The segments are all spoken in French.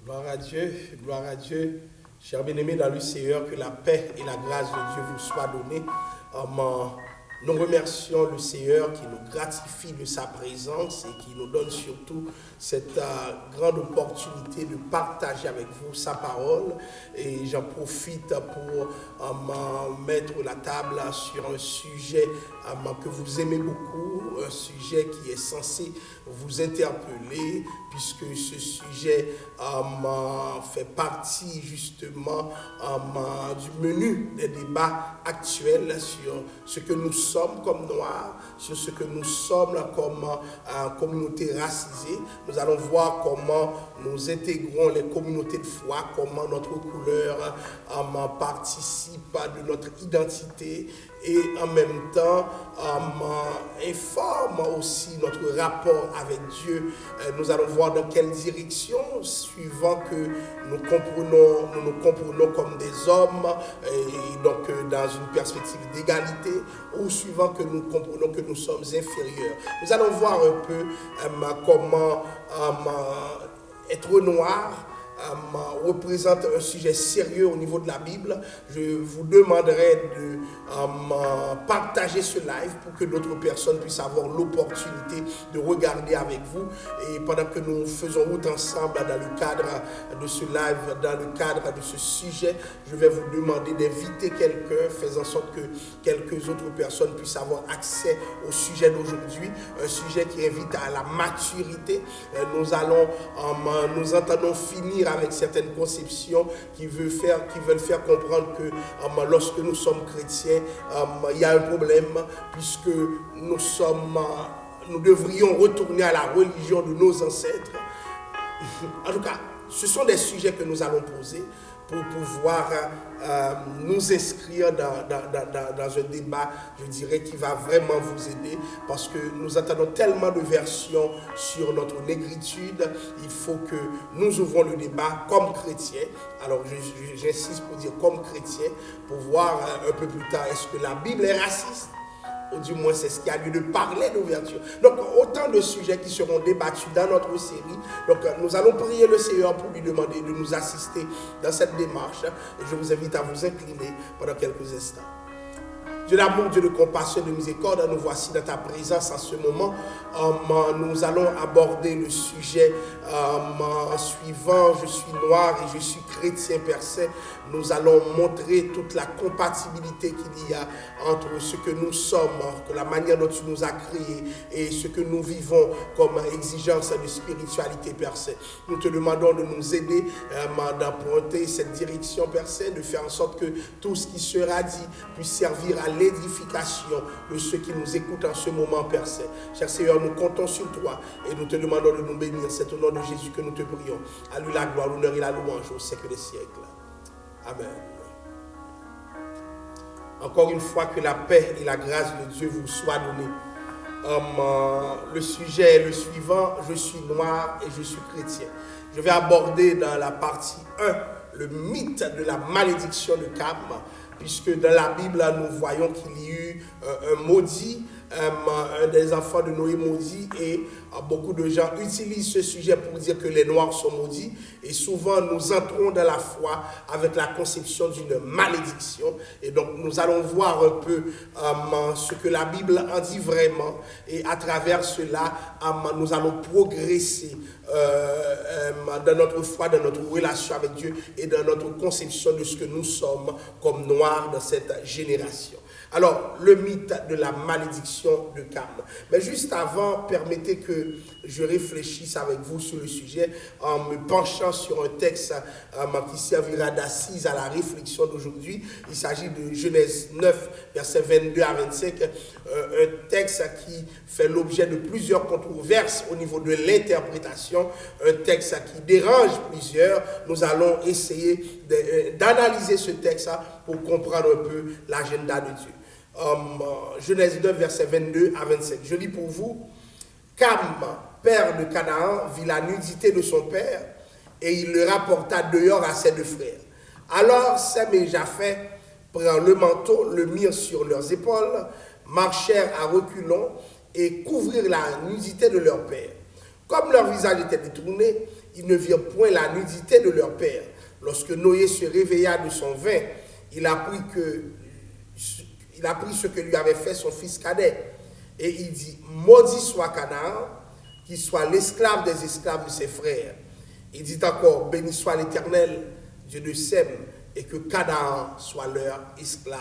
Gloire à Dieu. Chers bien-aimés dans le Seigneur, que la paix et la grâce de Dieu vous soient données. Nous remercions le Seigneur qui nous gratifie de sa présence et qui nous donne surtout cette grande opportunité de partager avec vous sa parole. Et j'en profite pour mettre la table sur un sujet que vous aimez beaucoup, un sujet qui est censé vous interpeller, puisque ce sujet fait partie justement du menu des débats actuels sur ce que nous sommes comme Noirs, sur ce que nous sommes comme communauté racisée. Nous allons voir comment nous intégrons les communautés de foi, comment notre couleur participe de notre identité et en même temps informe aussi notre rapport avec Dieu. Nous allons voir dans quelle direction, suivant que nous nous comprenons comme des hommes, et donc dans une perspective d'égalité, ou suivant que nous comprenons que nous sommes inférieurs. Nous allons voir un peu comment être noir représente un sujet sérieux au niveau de la Bible. Je vous demanderai de partager ce live pour que d'autres personnes puissent avoir l'opportunité de regarder avec vous. Et pendant que nous faisons route ensemble dans le cadre de ce live, dans le cadre de ce sujet, je vais vous demander d'inviter quelqu'un, faisant en sorte que quelques autres personnes puissent avoir accès au sujet d'aujourd'hui, un sujet qui invite à la maturité. Nous entendons finir avec certaines conceptions qui veulent faire comprendre que lorsque nous sommes chrétiens, il y a un problème, puisque nous devrions retourner à la religion de nos ancêtres. En tout cas, ce sont des sujets que nous allons poser pour pouvoir nous inscrire dans un débat, je dirais, qui va vraiment vous aider, parce que nous attendons tellement de versions sur notre négritude. Il faut que nous ouvrons le débat comme chrétiens. Alors j'insiste pour dire comme chrétiens, pour voir un peu plus tard, est-ce que la Bible est raciste? Ou du moins c'est ce qui a lieu de parler d'ouverture. Donc autant de sujets qui seront débattus dans notre série. Donc nous allons prier le Seigneur pour lui demander de nous assister dans cette démarche. Et je vous invite à vous incliner pendant quelques instants. Dieu d'amour, Dieu de compassion et de miséricorde, nous voici dans ta présence en ce moment. Nous allons aborder le sujet suivant. Je suis noir et je suis chrétien, Père Saint. Nous allons montrer toute la compatibilité qu'il y a entre ce que nous sommes, la manière dont tu nous as créés et ce que nous vivons comme exigence de spiritualité, Père Saint. Nous te demandons de nous aider d'emprunter cette direction, Père Saint, de faire en sorte que tout ce qui sera dit puisse servir à l'édification de ceux qui nous écoutent en ce moment, Père Saint. Cher Seigneur, nous comptons sur toi et nous te demandons de nous bénir. C'est au nom de Jésus que nous te prions. À lui la gloire, l'honneur et la louange au siècle des siècles. Amen. Encore une fois, que la paix et la grâce de Dieu vous soient données. Le sujet est le suivant: je suis noir et je suis chrétien. Je vais aborder dans la partie 1 le mythe de la malédiction de Cam, puisque dans la Bible, nous voyons qu'il y a eu un maudit, un des enfants de Noé maudit, et beaucoup de gens utilisent ce sujet pour dire que les Noirs sont maudits, et souvent nous entrons dans la foi avec la conception d'une malédiction. Et donc nous allons voir un peu ce que la Bible en dit vraiment, et à travers cela, nous allons progresser dans notre foi, dans notre relation avec Dieu et dans notre conception de ce que nous sommes comme Noirs dans cette génération. Alors, le mythe de la malédiction de Cam. Mais juste avant, permettez que je réfléchisse avec vous sur le sujet en me penchant sur un texte qui servira d'assise à la réflexion d'aujourd'hui. Il s'agit de Genèse 9, versets 22 à 25, un texte qui fait l'objet de plusieurs controverses au niveau de l'interprétation, un texte qui dérange plusieurs. Nous allons essayer d'analyser ce texte pour comprendre un peu l'agenda de Dieu. Genèse 9, versets 22 à 25. Je lis pour vous. Cam, père de Canaan, vit la nudité de son père et il le rapporta dehors à ses deux frères. Alors Sem et Japheth prirent le manteau, le mirent sur leurs épaules, marchèrent à reculons et couvrirent la nudité de leur père. Comme leur visage était détourné, ils ne virent point la nudité de leur père. Lorsque Noé se réveilla de son vin, il apprit ce que lui avait fait son fils cadet. Et il dit, maudit soit Canaan, qu'il soit l'esclave des esclaves de ses frères. Il dit encore, béni soit l'Éternel, Dieu de Sem, et que Canaan soit leur esclave.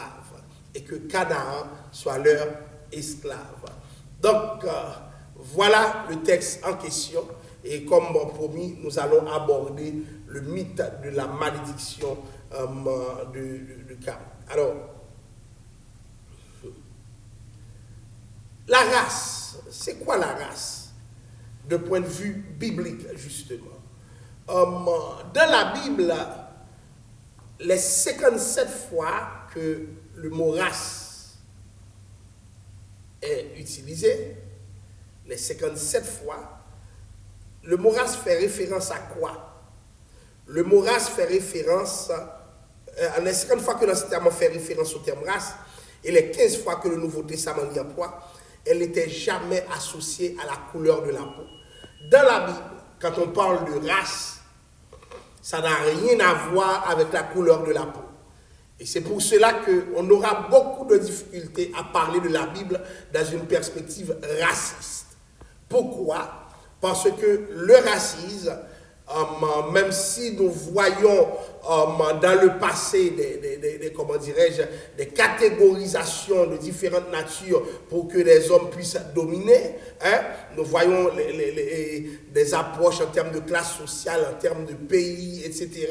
Et que Canaan soit leur esclave. Donc, voilà le texte en question. Et comme promis, nous allons aborder le mythe de la malédiction de Cam. Alors, la race, c'est quoi la race? De point de vue biblique, justement. Dans la Bible, les 57 fois que le mot race est utilisé, les 57 fois, le mot race fait référence à quoi? Le mot race fait référence, les 50 fois que l'Ancien Testament fait référence au terme race, et les 15 fois que le Nouveau Testament l'y emploie, elle n'était jamais associée à la couleur de la peau. Dans la Bible, quand on parle de race, ça n'a rien à voir avec la couleur de la peau. Et c'est pour cela qu'on aura beaucoup de difficultés à parler de la Bible dans une perspective raciste. Pourquoi? Parce que le racisme, même si nous voyons dans le passé des catégorisations de différentes natures pour que les hommes puissent dominer, nous voyons des approches en termes de classe sociale, en termes de pays, etc.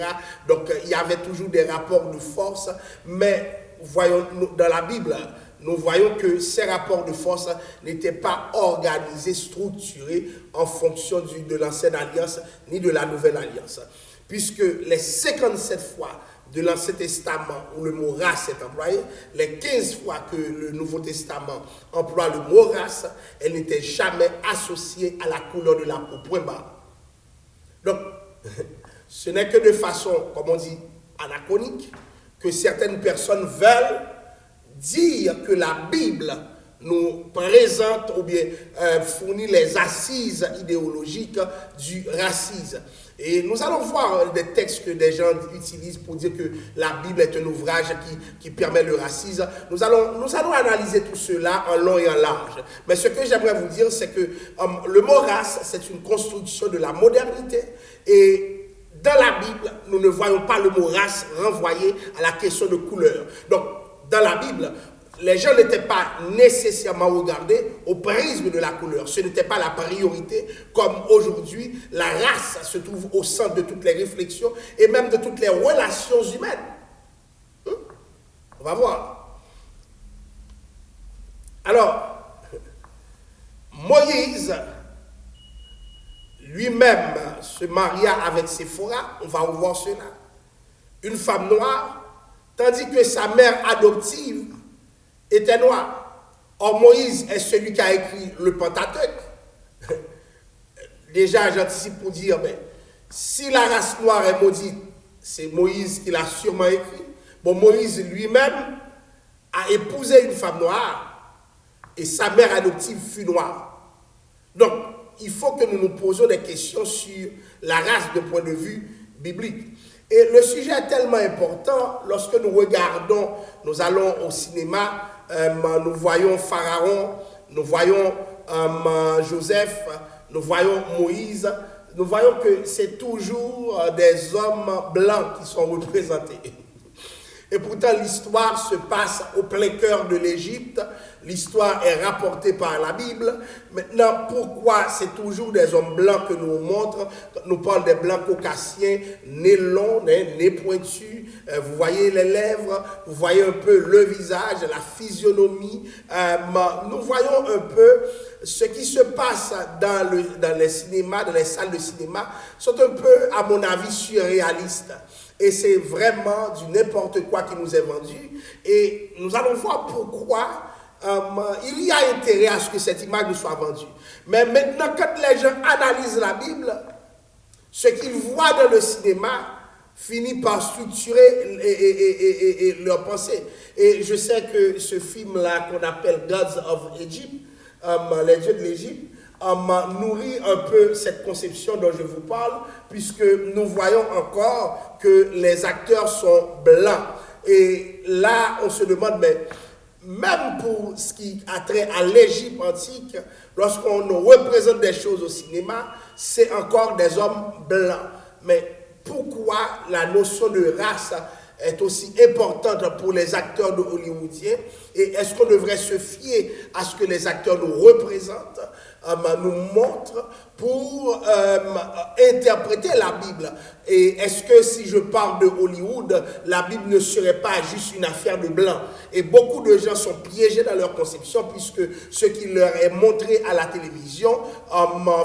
Donc il y avait toujours des rapports de force, mais voyons dans la Bible, nous voyons que ces rapports de force n'étaient pas organisés, structurés en fonction de l'ancienne alliance ni de la nouvelle alliance. Puisque les 57 fois de l'Ancien Testament où le mot race est employé, les 15 fois que le Nouveau Testament emploie le mot race, elle n'était jamais associée à la couleur de la peau. Point barre. Donc, ce n'est que de façon, comme on dit, anachronique, que certaines personnes veulent dire que la Bible nous présente ou bien fournit les assises idéologiques du racisme. Et nous allons voir des textes que des gens utilisent pour dire que la Bible est un ouvrage qui permet le racisme. Nous allons analyser tout cela en long et en large. Mais ce que j'aimerais vous dire, c'est que le mot race, c'est une construction de la modernité. Et dans la Bible, nous ne voyons pas le mot race renvoyé à la question de couleur. Donc, dans la Bible, les gens n'étaient pas nécessairement regardés au prisme de la couleur. Ce n'était pas la priorité, comme aujourd'hui, la race se trouve au centre de toutes les réflexions et même de toutes les relations humaines. On va voir. Alors, Moïse lui-même se maria avec Séphora, on va voir cela, une femme noire, tandis que sa mère adoptive était noire. Or, Moïse est celui qui a écrit le Pentateuque. Déjà, j'anticipe pour dire, mais si la race noire est maudite, c'est Moïse qui l'a sûrement écrit. Bon, Moïse lui-même a épousé une femme noire et sa mère adoptive fut noire. Donc, il faut que nous nous posions des questions sur la race d'un point de vue biblique. Et le sujet est tellement important, lorsque nous regardons, nous allons au cinéma, nous voyons Pharaon, nous voyons Joseph, nous voyons Moïse, nous voyons que c'est toujours des hommes blancs qui sont représentés. Et pourtant, l'histoire se passe au plein cœur de l'Égypte. L'histoire est rapportée par la Bible. Maintenant, pourquoi c'est toujours des hommes blancs que nous montrons? Nous parlons des blancs caucasiens, nez longs, nez pointus. Vous voyez les lèvres, vous voyez un peu le visage, la physionomie. Nous voyons un peu ce qui se passe dans les cinémas, dans les salles de cinéma, sont un peu, à mon avis, surréalistes. Et c'est vraiment du n'importe quoi qui nous est vendu. Et nous allons voir pourquoi il y a intérêt à ce que cette image nous soit vendue. Mais maintenant, quand les gens analysent la Bible, ce qu'ils voient dans le cinéma finit par structurer et leur pensée. Et je sais que ce film-là qu'on appelle Gods of Egypt, les dieux de l'Égypte, nourrit un peu cette conception dont je vous parle, puisque nous voyons encore que les acteurs sont blancs. Et là, on se demande, mais même pour ce qui a trait à l'Égypte antique, lorsqu'on représente des choses au cinéma, c'est encore des hommes blancs. Mais pourquoi la notion de race est aussi importante pour les acteurs de hollywoodiens, et est-ce qu'on devrait se fier à ce que les acteurs nous représentent, nous montrent pour interpréter la Bible? Et est-ce que si je parle de Hollywood, la Bible ne serait pas juste une affaire de blancs? Et beaucoup de gens sont piégés dans leur conception, puisque ce qui leur est montré à la télévision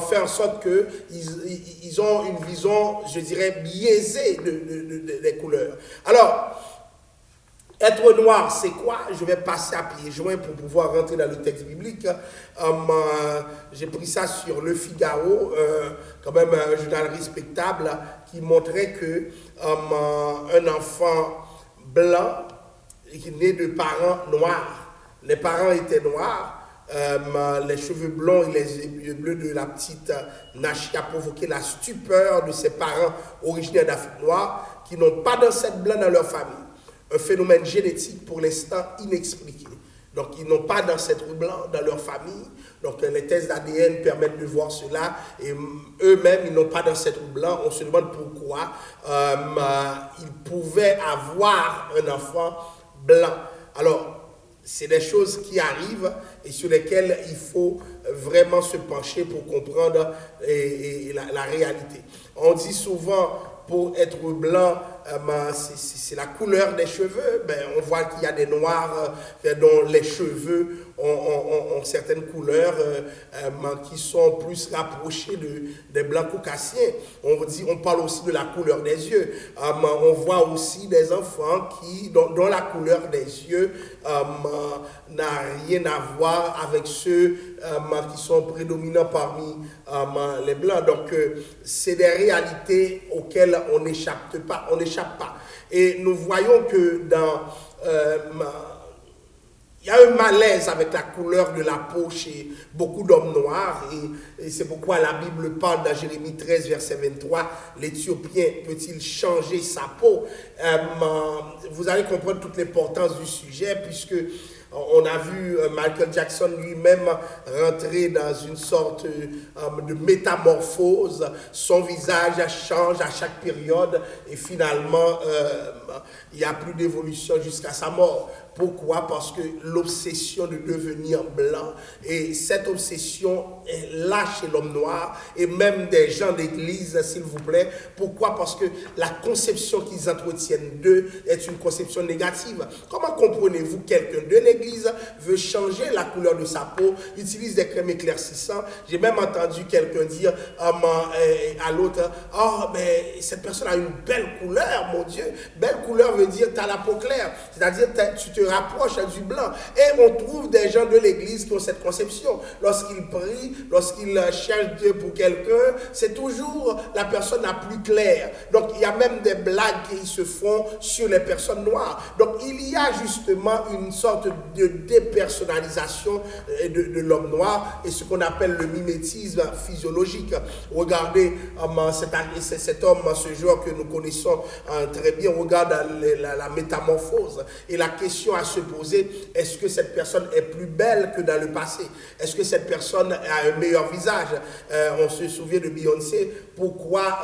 fait en sorte qu'ils ont une vision, je dirais, biaisée des couleurs. Alors, être noir, c'est quoi? Je vais passer à pieds joints pour pouvoir rentrer dans le texte biblique. J'ai pris ça sur Le Figaro, quand même un journal respectable, qui montrait que un enfant blanc qui est né de parents noirs, les parents étaient noirs, les cheveux blonds et les yeux bleus de la petite Nachi a provoqué la stupeur de ses parents originaires d'Afrique noire qui n'ont pas d'ancêtre blanc dans leur famille. Un phénomène génétique pour l'instant inexpliqué. Donc, ils n'ont pas d'ancêtre blanc dans leur famille. Donc, les tests d'ADN permettent de voir cela. Et eux-mêmes, ils n'ont pas d'ancêtre blanc. On se demande pourquoi ils pouvaient avoir un enfant blanc. Alors, c'est des choses qui arrivent et sur lesquelles il faut vraiment se pencher pour comprendre la réalité. On dit souvent, pour être blanc, c'est la couleur des cheveux. Ben, on voit qu'il y a des noirs dont les cheveux ont certaines couleurs qui sont plus rapprochées des blancs caucasiens. On parle aussi de la couleur des yeux. On voit aussi des enfants dont la couleur des yeux n'a rien à voir avec ceux qui sont prédominants parmi les blancs. Donc, c'est des réalités auxquelles on n'échappe pas. Et nous voyons que il y a un malaise avec la couleur de la peau chez beaucoup d'hommes noirs, et c'est pourquoi la Bible parle dans Jérémie 13, verset 23, l'Éthiopien peut-il changer sa peau? Vous allez comprendre toute l'importance du sujet, puisque on a vu Michael Jackson lui-même rentrer dans une sorte de métamorphose. Son visage change à chaque période et finalement, il n'y a plus d'évolution jusqu'à sa mort. Pourquoi? Parce que l'obsession de devenir blanc, et cette obsession est là chez l'homme noir et même des gens d'église, s'il vous plaît. Pourquoi? Parce que la conception qu'ils entretiennent d'eux est une conception négative. Comment comprenez-vous quelqu'un de l'église veut changer la couleur de sa peau, utilise des crèmes éclaircissantes? J'ai même entendu quelqu'un dire à l'autre, oh, mais cette personne a une belle couleur, mon Dieu. Belle couleur veut dire tu as la peau claire, c'est-à-dire tu te rapproches du blanc. Et on trouve des gens de l'église qui ont cette conception. Lorsqu'ils prient, lorsqu'ils cherchent Dieu pour quelqu'un, c'est toujours la personne la plus claire. Donc il y a même des blagues qui se font sur les personnes noires. Donc il y a justement une sorte de dépersonnalisation de l'homme noir et ce qu'on appelle le mimétisme physiologique. Regardez cet homme, ce genre que nous connaissons très bien, on regarde la métamorphose. Et la question à se poser, est-ce que cette personne est plus belle que dans le passé? Est-ce que cette personne a un meilleur visage? On se souvient de Beyoncé, pourquoi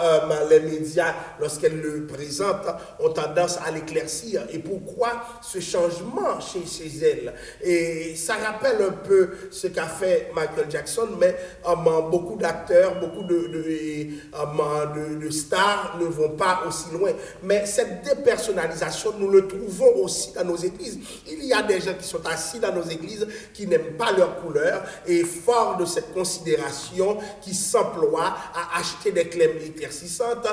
les médias, lorsqu'elle le présentent, ont tendance à l'éclaircir? Et pourquoi ce changement chez elle? Et ça rappelle un peu ce qu'a fait Michael Jackson, mais beaucoup d'acteurs, beaucoup de stars ne vont pas aussi loin. Mais cette dépersonnalisation, nous le trouvons aussi dans nos églises. Il y a des gens qui sont assis dans nos églises qui n'aiment pas leur couleur et fort de cette considération qui s'emploient à acheter des crèmes éclaircissantes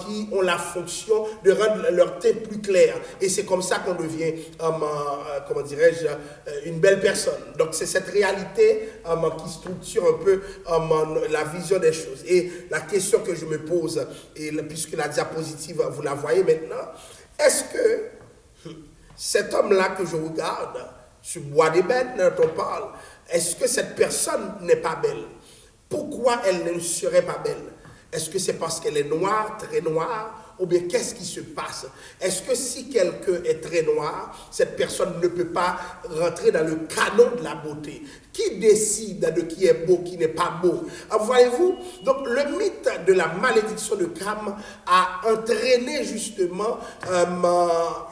qui ont la fonction de rendre leur teint plus clair. Et c'est comme ça qu'on devient, comment dirais-je, une belle personne. Donc c'est cette réalité qui structure un peu la vision des choses. Et la question que je me pose, et puisque la diapositive, vous la voyez maintenant, est-ce que cet homme-là que je regarde, ce bois d'ébène dont on parle, est-ce que cette personne n'est pas belle? Pourquoi elle ne serait pas belle? Est-ce que c'est parce qu'elle est noire, très noire? Ou bien qu'est-ce qui se passe? Est-ce que si quelqu'un est très noir, cette personne ne peut pas rentrer dans le canon de la beauté? Qui décide de qui est beau, qui n'est pas beau? Voyez-vous? Donc le mythe de la malédiction de Cam a entraîné justement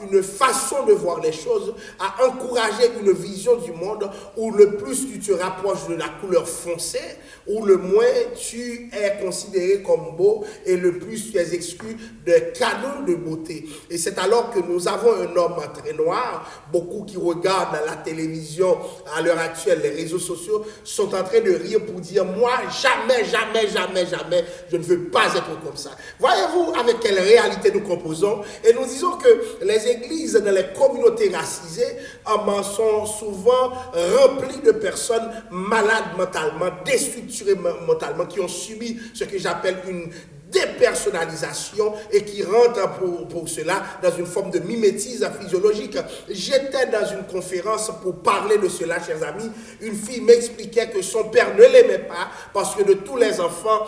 une façon de voir les choses, a encouragé une vision du monde où le plus tu te rapproches de la couleur foncée, ou le moins tu es considéré comme beau et le plus tu es exclu de canon de beauté. Et c'est alors que nous avons un homme très noir, beaucoup qui regardent la télévision à l'heure actuelle, les réseaux sociaux, sont en train de rire pour dire, moi, jamais, je ne veux pas être comme ça. Voyez-vous avec quelle réalité nous composons? Et nous disons que les églises dans les communautés racisées sont souvent remplies de personnes malades mentalement, déstructurées mentalement, qui ont subi ce que j'appelle une dépersonnalisation et qui rentrent pour cela dans une forme de mimétisme physiologique. J'étais dans une conférence pour parler de cela, chers amis. Une fille m'expliquait que son père ne l'aimait pas parce que de tous les enfants,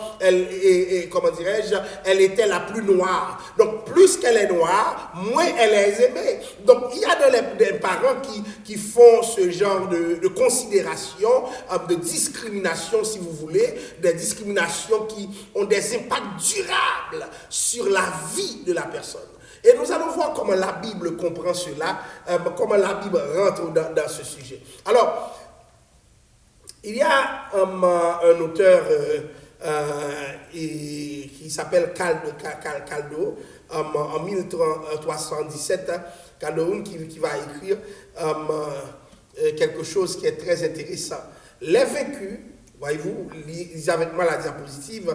comment dirais-je, elle était la plus noire. Donc, plus qu'elle est noire, moins elle est aimée. Donc, il y a des parents qui font ce genre de considération, de discrimination, si vous voulez, des discriminations qui ont des impacts durable sur la vie de la personne. Et nous allons voir comment la Bible comprend cela, comment la Bible rentre dans ce sujet. Alors, il y a un auteur qui s'appelle Caldo, en 1317, Calderon qui va écrire quelque chose qui est très intéressant. Les vaincus, voyez-vous, lisez avec moi la diapositive,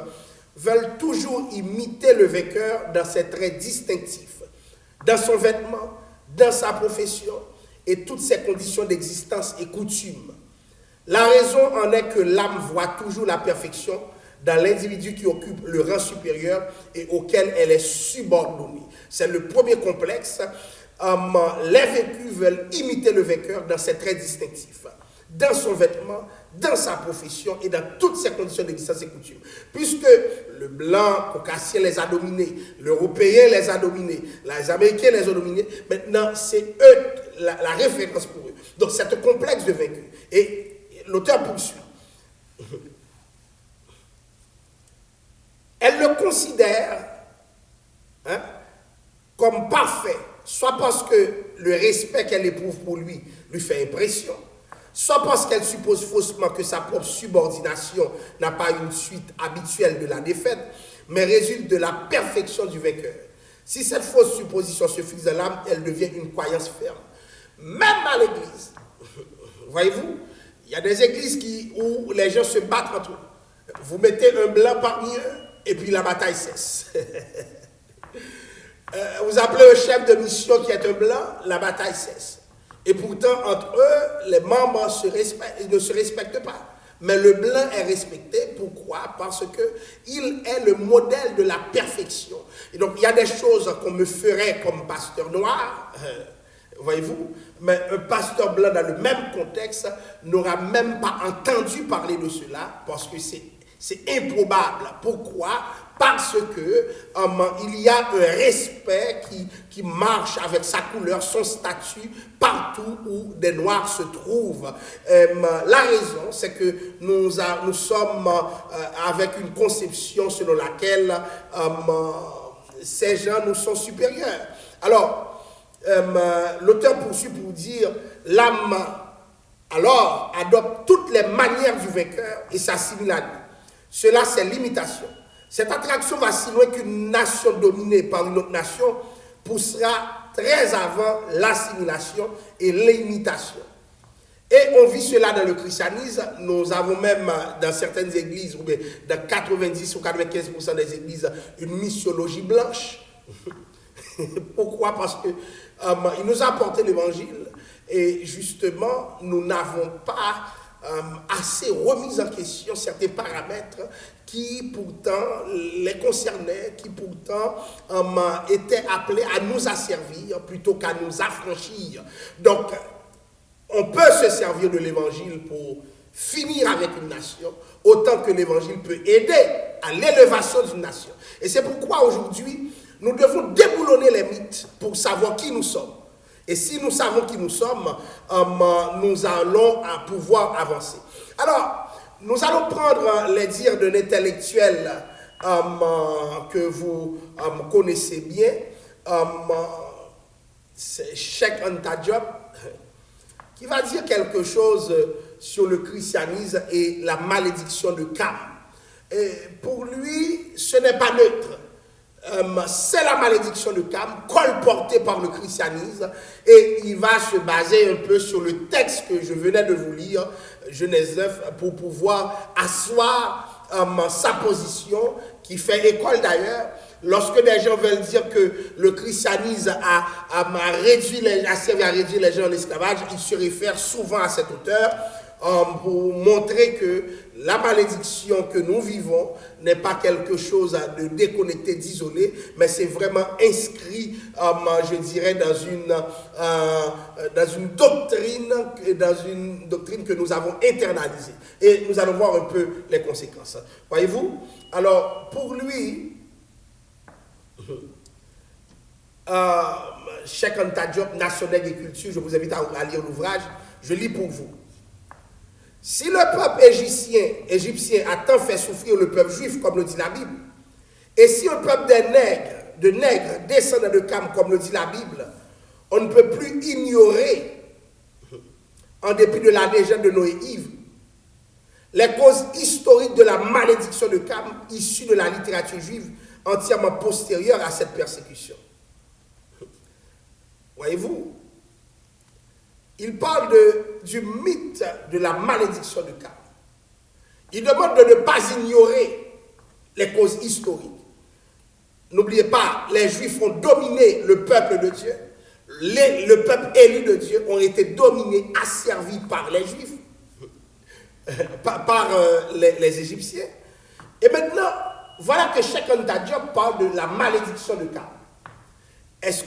veulent toujours imiter le vainqueur dans ses traits distinctifs, dans son vêtement, dans sa profession et toutes ses conditions d'existence et coutumes. La raison en est que l'âme voit toujours la perfection dans l'individu qui occupe le rang supérieur et auquel elle est subordonnée. C'est le premier complexe. Les vaincus veulent imiter le vainqueur dans ses traits distinctifs, dans son vêtement, dans sa profession et dans toutes ses conditions d'existence et coutumes. Puisque le blanc caucasien les a dominés, l'européen les a dominés, les américains les ont dominés, maintenant c'est eux la référence pour eux. Donc c'est un complexe de vaincu. Et l'auteur poursuit. Elle le considère comme parfait, soit parce que le respect qu'elle éprouve pour lui fait impression, soit parce qu'elle suppose faussement que sa propre subordination n'a pas une suite habituelle de la défaite, mais résulte de la perfection du vainqueur. Si cette fausse supposition se fixe dans l'âme, elle devient une croyance ferme. Même à l'église, voyez-vous, il y a des églises où les gens se battent entre eux. Vous mettez un blanc parmi eux, et puis la bataille cesse. Vous appelez un chef de mission qui est un blanc, la bataille cesse. Et pourtant, entre eux, les membres ne se respectent pas. Mais le blanc est respecté. Pourquoi? Parce qu'il est le modèle de la perfection. Et donc, il y a des choses qu'on me ferait comme pasteur noir, voyez-vous, mais un pasteur blanc dans le même contexte n'aura même pas entendu parler de cela parce que c'est improbable. Pourquoi? Parce que il y a un respect qui marche avec sa couleur, son statut, partout où des Noirs se trouvent. La raison, c'est que nous sommes avec une conception selon laquelle ces gens nous sont supérieurs. Alors, l'auteur poursuit pour dire, l'âme, alors, adopte toutes les manières du vainqueur et s'assimile à lui. Cela, c'est l'imitation. Cette attraction va si loin qu'une nation dominée par une autre nation poussera très avant l'assimilation et l'imitation. Et on vit cela dans le christianisme. Nous avons même dans certaines églises, ou bien dans 90 ou 95% des églises, une missiologie blanche. Pourquoi? Parce que il nous a apporté l'évangile et justement, nous n'avons pas assez remis en question certains paramètres qui pourtant les concernaient, qui pourtant étaient appelés à nous asservir plutôt qu'à nous affranchir. Donc, on peut se servir de l'évangile pour finir avec une nation, autant que l'évangile peut aider à l'élévation d'une nation. Et c'est pourquoi aujourd'hui, nous devons déboulonner les mythes pour savoir qui nous sommes. Et si nous savons qui nous sommes, nous allons pouvoir avancer. Alors, nous allons prendre les dires d'un intellectuel que vous connaissez bien, c'est Cheikh Anta Diop, qui va dire quelque chose sur le christianisme et la malédiction de Cam. Et pour lui, ce n'est pas neutre. C'est la malédiction de Cam, colportée par le christianisme, et il va se baser un peu sur le texte que je venais de vous lire, Genèse 9, pour pouvoir asseoir sa position, qui fait école d'ailleurs. Lorsque des gens veulent dire que le christianisme a servi à réduire les gens en esclavage, ils se réfèrent souvent à cet auteur pour montrer que la malédiction que nous vivons n'est pas quelque chose de déconnecté, d'isolé, mais c'est vraiment inscrit, je dirais, dans une doctrine que nous avons internalisée. Et nous allons voir un peu les conséquences. Voyez-vous? Alors, pour lui, Cheikh Anta Diop, National et Culture, je vous invite à lire l'ouvrage, je lis pour vous. Si le peuple égyptien a tant fait souffrir le peuple juif, comme le dit la Bible, et si un peuple de nègres descendant de Cam, comme le dit la Bible, on ne peut plus ignorer, en dépit de la légende de Noé Yves, les causes historiques de la malédiction de Cam, issue de la littérature juive, entièrement postérieure à cette persécution. Voyez-vous? Il parle du mythe de la malédiction de Cam. Il demande de ne pas ignorer les causes historiques. N'oubliez pas, les Juifs ont dominé le peuple de Dieu. Le peuple élu de Dieu ont été dominés, asservis par les Juifs, par les Égyptiens. Et maintenant, voilà que Cheikh Anta Diop parle de la malédiction de Cam.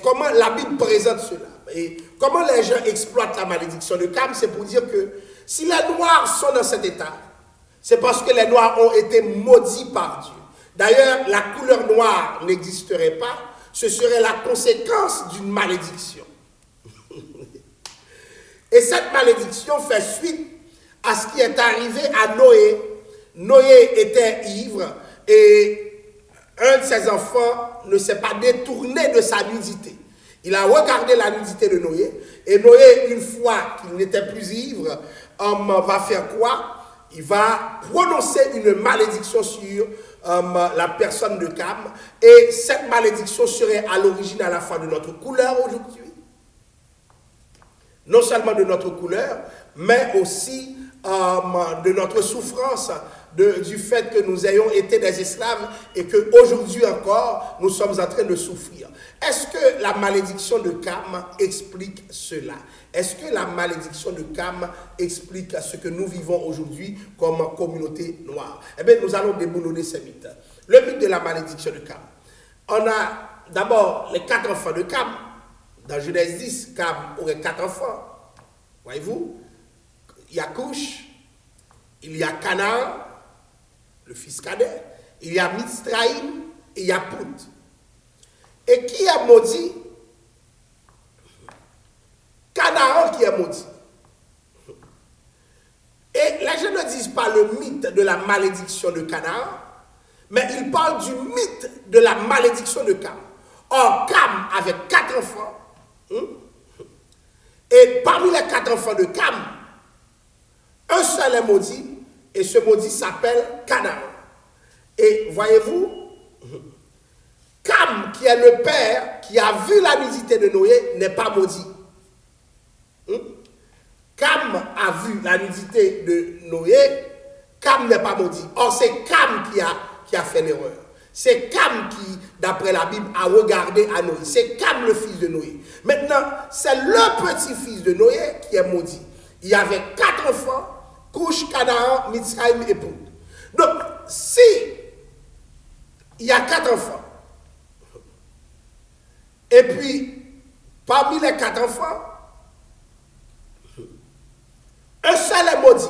Comment la Bible présente cela? Et comment les gens exploitent la malédiction de Cam? C'est pour dire que si les Noirs sont dans cet état, c'est parce que les Noirs ont été maudits par Dieu. D'ailleurs, la couleur noire n'existerait pas, ce serait la conséquence d'une malédiction. Et cette malédiction fait suite à ce qui est arrivé à Noé. Noé était ivre et un de ses enfants ne s'est pas détourné de sa nudité. Il a regardé la nudité de Noé. Et Noé, une fois qu'il n'était plus ivre, va faire quoi? Il va prononcer une malédiction sur la personne de Cam. Et cette malédiction serait à l'origine à la fois de notre couleur aujourd'hui. Non seulement de notre couleur, mais aussi de notre souffrance, du fait que nous ayons été des esclaves et qu'aujourd'hui encore, nous sommes en train de souffrir. Est-ce que la malédiction de Cam explique cela? Est-ce que la malédiction de Cam explique ce que nous vivons aujourd'hui comme communauté noire? Eh bien, nous allons déboulonner ces mythes. Le mythe de la malédiction de Cam. On a d'abord les 4 enfants de Cam. Dans Genèse 10, Cam aurait 4 enfants. Voyez-vous? Il y a Couche, il y a Canaan, le fils cadet, il y a Mitzraïm et il y a Pout. Et qui est maudit? Canaan qui est maudit. Et les gens ne disent pas le mythe de la malédiction de Canaan, mais ils parlent du mythe de la malédiction de Cam. Or, Cam avait 4 enfants. Et parmi les 4 enfants de Cam, un seul est maudit, et ce maudit s'appelle Canaan. Et voyez-vous, Cam, qui est le père, qui a vu la nudité de Noé, n'est pas maudit. Cam a vu la nudité de Noé, Cam n'est pas maudit. Or, c'est Cam qui a fait l'erreur. C'est Cam qui, d'après la Bible, a regardé à Noé. C'est Cam le fils de Noé. Maintenant, c'est le petit-fils de Noé qui est maudit. Il y avait 4 enfants, Couche, Canaan, Mitzraïm et Pout. Donc, si il y a 4 enfants, et puis, parmi les 4 enfants, un seul est maudit.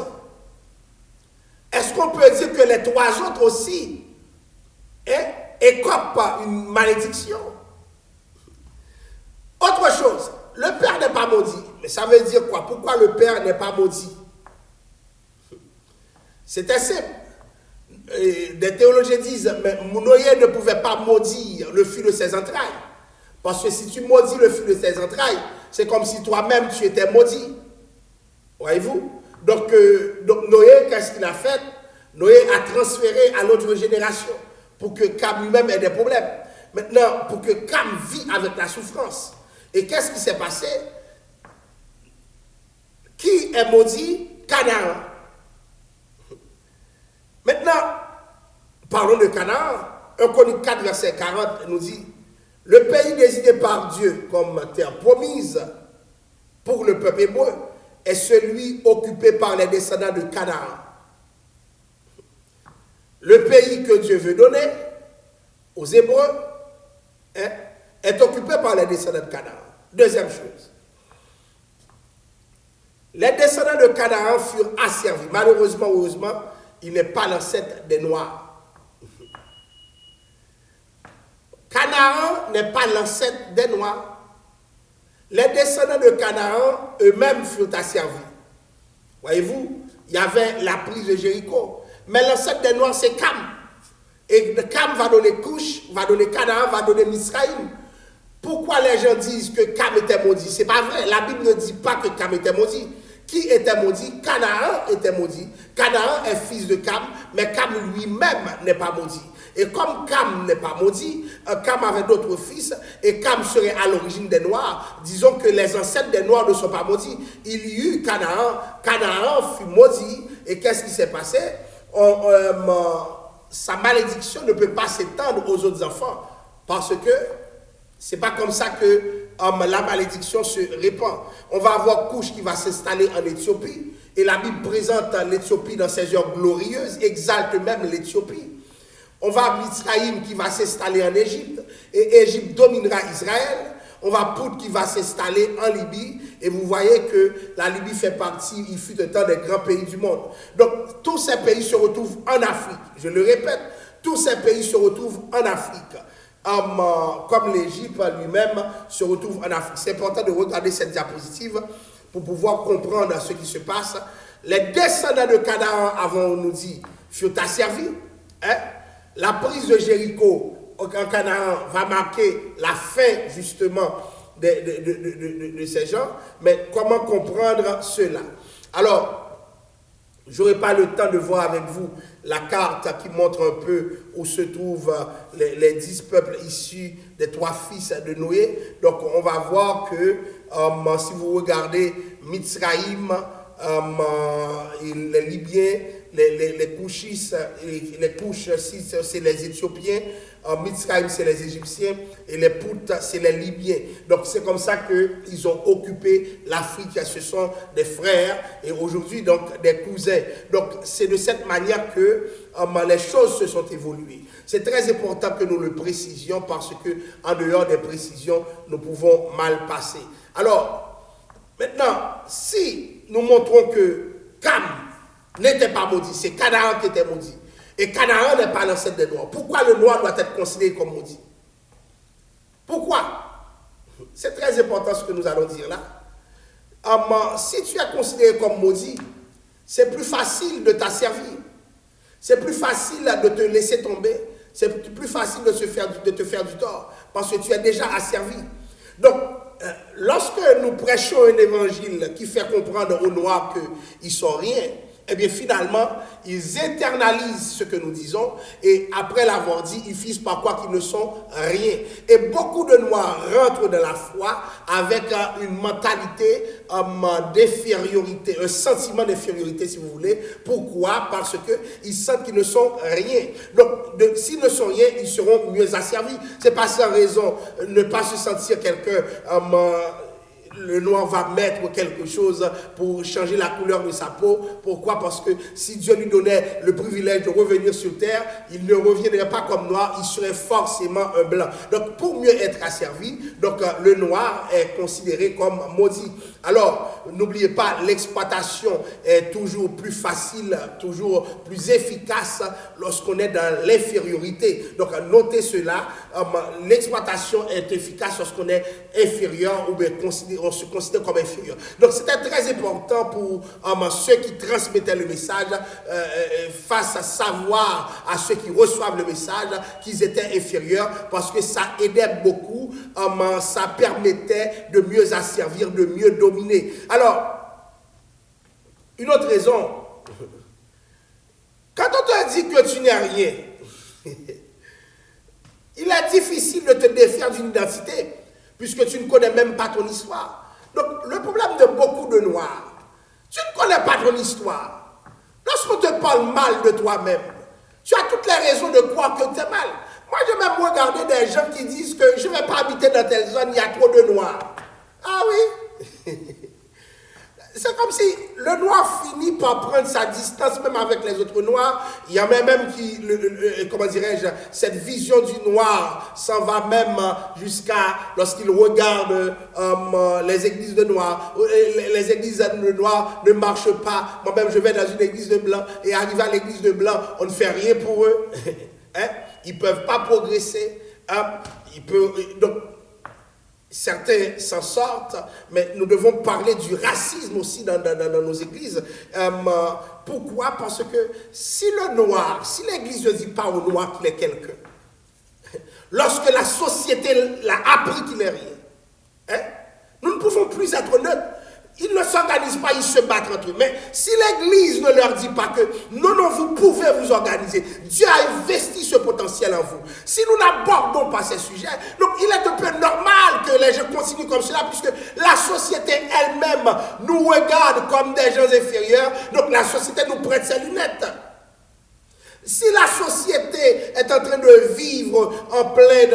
qu'on peut dire que les trois autres aussi écopent une malédiction? Autre chose, le père n'est pas maudit. Mais ça veut dire quoi? Pourquoi le père n'est pas maudit? C'est assez simple. Des théologiens disent, mais Noé ne pouvait pas maudire le fruit de ses entrailles. Parce que si tu maudis le fruit de ses entrailles, c'est comme si toi-même tu étais maudit. Voyez-vous? Donc Noé, qu'est-ce qu'il a fait? Noé a transféré à l'autre génération pour que Cam lui-même ait des problèmes. Maintenant, pour que Cam vit avec la souffrance. Et qu'est-ce qui s'est passé? Qui est maudit? Canaan. Maintenant, parlons de Canaan. 1 Chronique 4, verset 40 nous dit, le pays désigné par Dieu comme terre promise pour le peuple hébreu est celui occupé par les descendants de Canaan. Le pays que Dieu veut donner aux Hébreux est occupé par les descendants de Canaan. Deuxième chose, les descendants de Canaan furent asservis. Malheureusement, heureusement, il n'est pas l'ancêtre des Noirs. Canaan n'est pas l'ancêtre des Noirs. Les descendants de Canaan eux-mêmes furent asservis. Voyez-vous, il y avait la prise de Jéricho. Mais l'ancêtre des Noirs, c'est Cam. Et Cam va donner Couche, va donner Canaan, va donner Misraïm. Pourquoi les gens disent que Cam était maudit? Ce n'est pas vrai. La Bible ne dit pas que Cam était maudit. Qui était maudit? Canaan était maudit. Canaan est fils de Cam, mais Cam lui-même n'est pas maudit. Et comme Cam n'est pas maudit, Cam avait d'autres fils, et Cam serait à l'origine des Noirs. Disons que les ancêtres des Noirs ne sont pas maudits. Il y eut Canaan. Canaan fut maudit. Et qu'est-ce qui s'est passé? Sa malédiction ne peut pas s'étendre aux autres enfants. Parce que c'est pas comme ça que la malédiction se répand. On va avoir Couche qui va s'installer en Éthiopie. Et la Bible présente l'Éthiopie dans ses heures glorieuses, exalte même l'Éthiopie. On va avoir Misraïm qui va s'installer en Égypte. Et Égypte dominera Israël. On va Pout qui va s'installer en Libye. Et vous voyez que la Libye fait partie, il fut un temps des grands pays du monde. Donc, tous ces pays se retrouvent en Afrique. Je le répète, tous ces pays se retrouvent en Afrique. Comme l'Égypte lui-même se retrouve en Afrique. C'est important de regarder cette diapositive pour pouvoir comprendre ce qui se passe. Les descendants de Canaan, avant on nous dit, furent asservis. La prise de Jéricho en Canaan va marquer la fin justement de ces gens. Mais comment comprendre cela? Alors, je n'aurai pas le temps de voir avec vous la carte qui montre un peu où se trouvent les 10 peuples issus des 3 fils de Noé. Donc, on va voir que si vous regardez Mitzraïm, les Libyens, les Couchistes, les Couches, c'est les Éthiopiens, Mitzraïm, c'est les Égyptiens, et les Poutes, c'est les Libyens. Donc, c'est comme ça qu'ils ont occupé l'Afrique. Ce sont des frères, et aujourd'hui, donc, des cousins. Donc, c'est de cette manière que les choses se sont évoluées. C'est très important que nous le précisions, parce que en dehors des précisions, nous pouvons mal passer. Alors, maintenant, si nous montrons que Cam n'était pas maudit, c'est Canaan qui était maudit. Et Canaan n'est pas l'ancêtre des Noirs. Pourquoi le Noir doit être considéré comme maudit? Pourquoi? C'est très important ce que nous allons dire là. Si tu es considéré comme maudit, c'est plus facile de t'asservir. C'est plus facile de te laisser tomber. C'est plus facile de te faire du tort. Parce que tu es déjà asservi. Donc, lorsque nous prêchons un évangile qui fait comprendre aux Noirs qu'ils ne sont rien, eh bien finalement, ils internalisent ce que nous disons et après l'avoir dit, ils finissent par croire qu'ils ne sont rien. Et beaucoup de Noirs rentrent dans la foi avec une mentalité d'infériorité, un sentiment d'infériorité si vous voulez. Pourquoi? Parce qu'ils sentent qu'ils ne sont rien. Donc, s'ils ne sont rien, ils seront mieux asservis. C'est pas sans raison, ne pas se sentir quelqu'un... le Noir va mettre quelque chose pour changer la couleur de sa peau. Pourquoi? Parce que si Dieu lui donnait le privilège de revenir sur terre, il ne reviendrait pas comme Noir, il serait forcément un blanc. Donc, pour mieux être asservi, donc, le Noir est considéré comme maudit. Alors, n'oubliez pas, l'exploitation est toujours plus facile, toujours plus efficace lorsqu'on est dans l'infériorité. Donc, notez cela, l'exploitation est efficace lorsqu'on est inférieur ou bien on se considère comme inférieur. Donc, c'était très important pour ceux qui transmettaient le message, face à savoir à ceux qui reçoivent le message qu'ils étaient inférieurs, parce que ça aidait beaucoup, ça permettait de mieux asservir, de mieux dominer. Alors, une autre raison, quand on te dit que tu n'es rien, il est difficile de te défaire d'une identité, puisque tu ne connais même pas ton histoire. Donc, le problème de beaucoup de Noirs, tu ne connais pas ton histoire. Lorsqu'on te parle mal de toi-même, tu as toutes les raisons de croire que tu es mal. Moi, je vais même regarder des gens qui disent que je ne vais pas habiter dans telle zone, il y a trop de Noirs. Ah oui? C'est comme si le noir finit par prendre sa distance même avec les autres noirs. Il y a même qui, comment dirais-je, cette vision du noir s'en va même jusqu'à lorsqu'il regarde les églises de noirs. Les églises de noirs ne marchent pas. Moi-même, je vais dans une église de blanc et arrivé à l'église de blanc, on ne fait rien pour eux. Hein? Ils ne peuvent pas progresser. Hein? Donc, certains s'en sortent, mais nous devons parler du racisme aussi dans nos églises. Pourquoi? Parce que si l'église ne dit pas au noir qu'il est quelqu'un, lorsque la société l'a appris qu'il n'est rien, hein, nous ne pouvons plus être neutres. Ils ne s'organisent pas, ils se battent entre eux. Mais si l'Église ne leur dit pas que non, vous pouvez vous organiser, Dieu a investi ce potentiel en vous. Si nous n'abordons pas ces sujets, donc il est un peu normal que les gens continuent comme cela, puisque la société elle-même nous regarde comme des gens inférieurs, donc la société nous prête ses lunettes. Si la société est en train de vivre en plein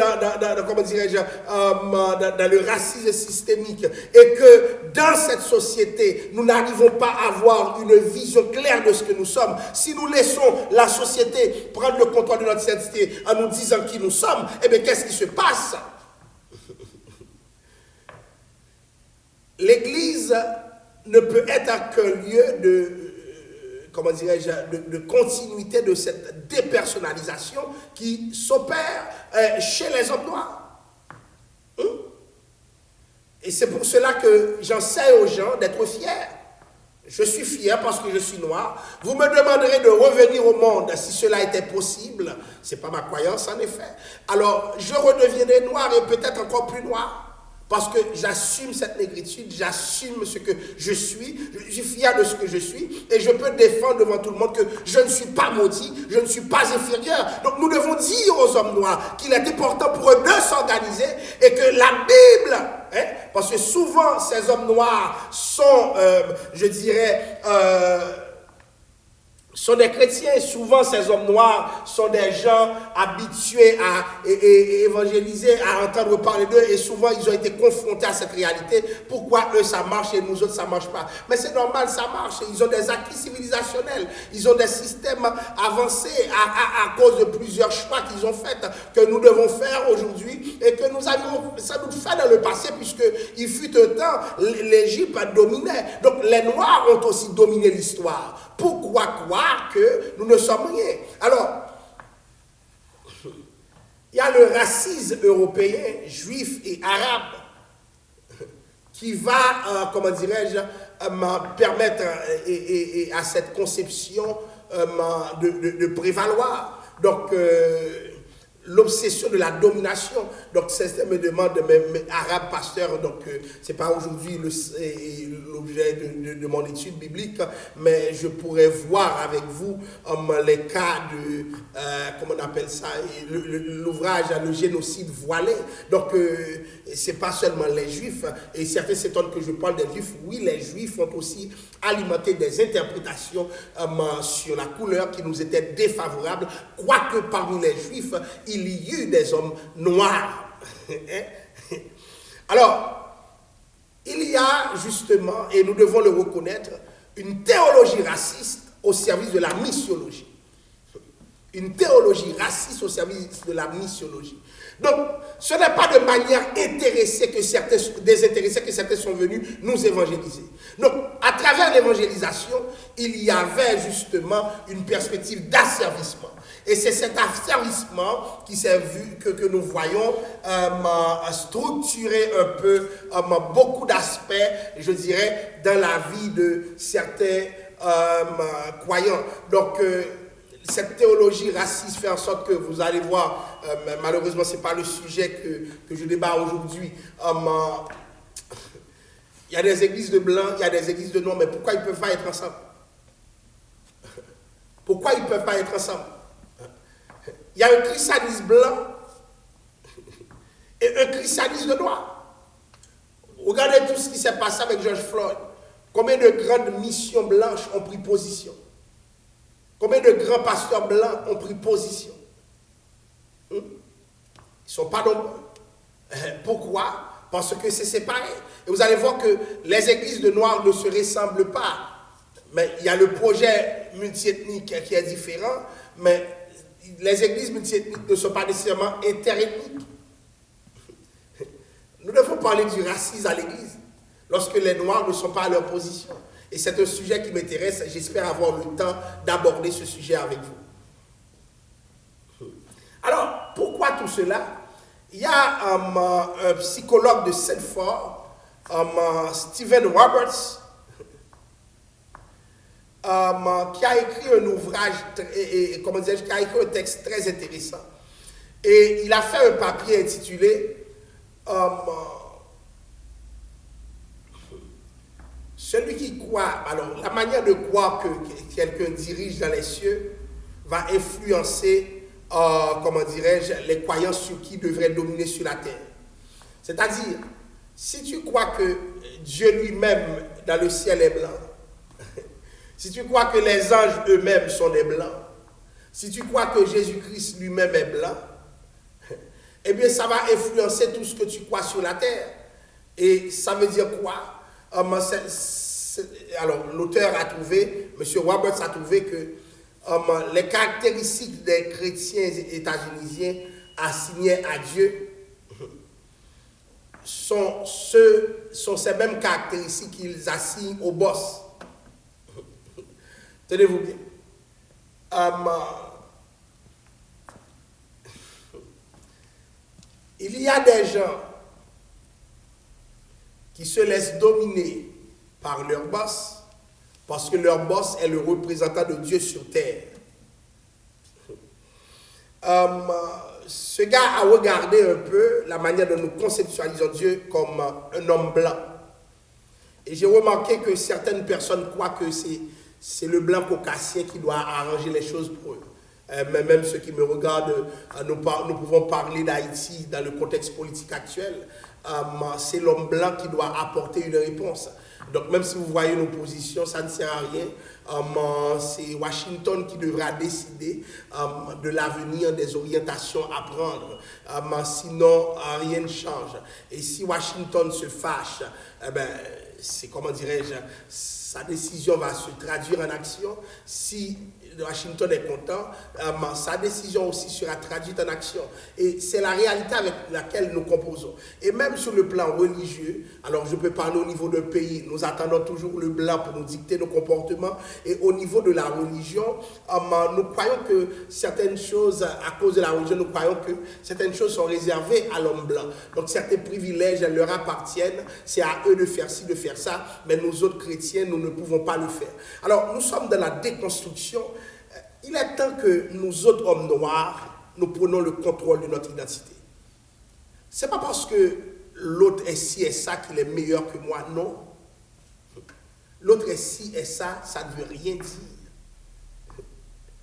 comment dirais-je, dans le racisme systémique et que dans cette société, nous n'arrivons pas à avoir une vision claire de ce que nous sommes, si nous laissons la société prendre le contrôle de notre identité en nous disant qui nous sommes, eh bien, qu'est-ce qui se passe? L'Église ne peut être qu'un lieu comment dirais-je, de continuité de cette dépersonnalisation qui s'opère chez les hommes noirs. Et c'est pour cela que j'enseigne aux gens d'être fiers. Je suis fier parce que je suis noir. Vous me demanderez de revenir au monde si cela était possible. Ce n'est pas ma croyance en effet. Alors je redeviendrai noir et peut-être encore plus noir. Parce que j'assume cette négritude, j'assume ce que je suis fier de ce que je suis, et je peux défendre devant tout le monde que je ne suis pas maudit, je ne suis pas inférieur. Donc nous devons dire aux hommes noirs qu'il est important pour eux de s'organiser, et que la Bible, parce que souvent ces hommes noirs sont, je dirais, sont des chrétiens, souvent ces hommes noirs sont des gens habitués à évangéliser, à entendre parler d'eux, et souvent ils ont été confrontés à cette réalité. Pourquoi eux ça marche et nous autres ça marche pas? Mais c'est normal, ça marche. Ils ont des acquis civilisationnels, ils ont des systèmes avancés à cause de plusieurs choix qu'ils ont faits, que nous devons faire aujourd'hui et que nous avions sans doute fait dans le passé, puisqu'il fut un temps, l'Égypte dominait. Donc les Noirs ont aussi dominé l'histoire. Pourquoi croire que nous ne sommes rien? Alors, il y a le racisme européen, juif et arabe, qui va, comment dirais-je, permettre à cette conception de prévaloir. Donc, l'obsession de la domination. Donc, certains me demandent, mais arabe pasteur, donc c'est pas aujourd'hui l'objet de mon étude biblique, mais je pourrais voir avec vous les cas de, comment on appelle ça, l'ouvrage Le génocide voilé. Donc, c'est pas seulement les Juifs, et certains s'étonnent que je parle des Juifs. Oui, les Juifs ont aussi alimenté des interprétations sur la couleur qui nous étaient défavorables, quoique parmi les Juifs, il y eut des hommes noirs. Alors, il y a justement, et nous devons le reconnaître, une théologie raciste au service de la missiologie. Une théologie raciste au service de la missiologie. Donc, ce n'est pas de manière désintéressée que certains sont venus nous évangéliser. Donc, à travers l'évangélisation, il y avait justement une perspective d'asservissement. Et c'est cet asservissement qui s'est vu, que nous voyons structurer un peu beaucoup d'aspects, je dirais, dans la vie de certains croyants. Donc, cette théologie raciste fait en sorte que vous allez voir, malheureusement ce n'est pas le sujet que je débat aujourd'hui, il y a des églises de blancs, il y a des églises de noirs, mais pourquoi ils ne peuvent pas être ensemble? Pourquoi ils ne peuvent pas être ensemble? Il y a un christianisme blanc et un christianisme de noir. Regardez tout ce qui s'est passé avec George Floyd. Combien de grandes missions blanches ont pris position? Combien de grands pasteurs blancs ont pris position? Ils ne sont pas nombreux. Pourquoi? Parce que c'est séparé. Et vous allez voir que les églises de noirs ne se ressemblent pas. Mais il y a le projet multiethnique qui est différent, mais les églises multiethniques ne sont pas nécessairement interethniques. Nous devons parler du racisme à l'église lorsque les noirs ne sont pas à leur position. Et c'est un sujet qui m'intéresse. J'espère avoir le temps d'aborder ce sujet avec vous. Alors, pourquoi tout cela? Il y a un psychologue de Stanford, Stephen Roberts, qui a écrit un ouvrage, qui a écrit un texte très intéressant. Et il a fait un papier intitulé celui qui croit, alors la manière de croire que quelqu'un dirige dans les cieux va influencer, les croyances sur qui devrait dominer sur la terre. C'est-à-dire, si tu crois que Dieu lui-même dans le ciel est blanc, si tu crois que les anges eux-mêmes sont des blancs, si tu crois que Jésus-Christ lui-même est blanc, eh bien ça va influencer tout ce que tu crois sur la terre. Et ça veut dire quoi? Alors l'auteur a trouvé, M. Roberts a trouvé que les caractéristiques des chrétiens états-unisiens assignés à Dieu sont ces mêmes caractéristiques qu'ils assignent au boss. Tenez-vous bien. Il y a des gens qui se laissent dominer par leur boss parce que leur boss est le représentant de Dieu sur terre. Ce gars a regardé un peu la manière dont nous conceptualisons Dieu comme un homme blanc. Et j'ai remarqué que certaines personnes croient que c'est le blanc caucasien qui doit arranger les choses pour eux. Mais même ceux qui me regardent, nous pouvons parler d'Haïti dans le contexte politique actuel. C'est l'homme blanc qui doit apporter une réponse. Donc même si vous voyez nos positions, ça ne sert à rien. C'est Washington qui devra décider de l'avenir, des orientations à prendre. Sinon, rien ne change. Et si Washington se fâche, c'est, comment dirais-je, sa décision va se traduire en action. Si Washington est content, sa décision aussi sera traduite en action. Et c'est la réalité avec laquelle nous composons. Et même sur le plan religieux, alors je peux parler au niveau d'un pays, nous attendons toujours le blanc pour nous dicter nos comportements. Et au niveau de la religion, nous croyons que certaines choses, à cause de la religion, nous croyons que certaines choses sont réservées à l'homme blanc. Donc certains privilèges leur appartiennent, c'est à eux de faire ci, de faire ça, mais nous autres chrétiens, nous ne pouvons pas le faire. Alors nous sommes dans la déconstruction. Il est temps que nous autres hommes noirs, nous prenons le contrôle de notre identité. Ce n'est pas parce que l'autre est ci et ça qu'il est meilleur que moi, non. L'autre est ci et ça ne veut rien dire.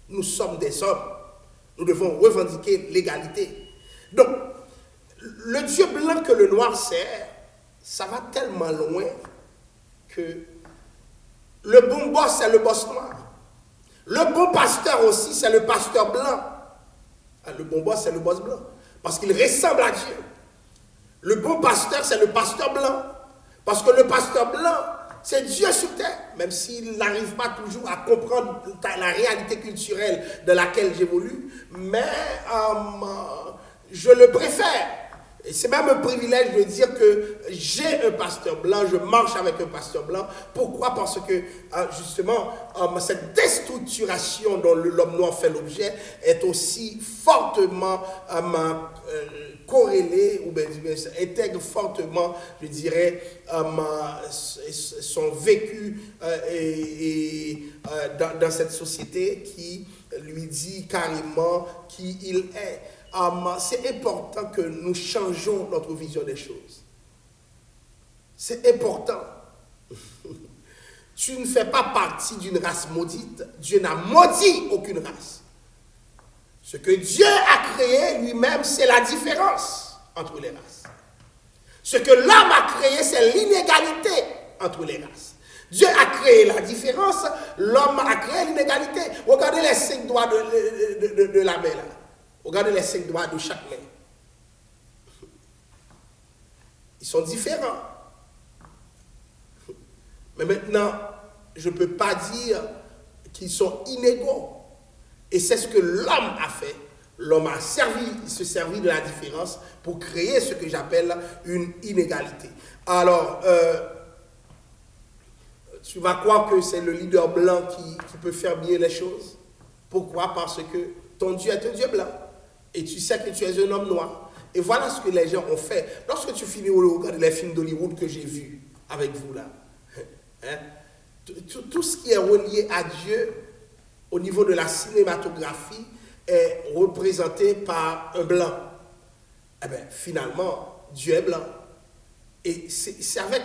Nous sommes des hommes. Nous devons revendiquer l'égalité. Donc, le Dieu blanc que le noir sert, ça va tellement loin que le bon boss, c'est le boss noir. Le bon pasteur aussi, c'est le pasteur blanc. Le bon boss, c'est le boss blanc. Parce qu'il ressemble à Dieu. Le bon pasteur, c'est le pasteur blanc. Parce que le pasteur blanc, c'est Dieu sur terre. Même s'il n'arrive pas toujours à comprendre la réalité culturelle de laquelle j'évolue. Mais je le préfère. Et c'est même un privilège de dire que j'ai un pasteur blanc, je marche avec un pasteur blanc. Pourquoi? Parce que justement, cette déstructuration dont l'homme noir fait l'objet est aussi fortement corrélée, ou bien intègre fortement, je dirais, son vécu dans cette société qui lui dit carrément qui il est. C'est important que nous changeons notre vision des choses. C'est important. Tu ne fais pas partie d'une race maudite. Dieu n'a maudit aucune race. Ce que Dieu a créé lui-même, c'est la différence entre les races. Ce que l'homme a créé, c'est l'inégalité entre les races. Dieu a créé la différence, l'homme a créé l'inégalité. Regardez les 5 doigts de la main là. Regardez les 5 doigts de chaque main. Ils sont différents. Mais maintenant, je ne peux pas dire qu'ils sont inégaux. Et c'est ce que l'homme a fait. L'homme a se servi de la différence pour créer ce que j'appelle une inégalité. Alors, tu vas croire que c'est le leader blanc qui peut faire bien les choses. Pourquoi? Parce que ton Dieu est un Dieu blanc. Et tu sais que tu es un homme noir. Et voilà ce que les gens ont fait. Lorsque tu finis de regarder les films d'Hollywood que j'ai vus avec vous là, hein, tout ce qui est relié à Dieu au niveau de la cinématographie est représenté par un blanc. Eh bien, finalement, Dieu est blanc. Et c'est avec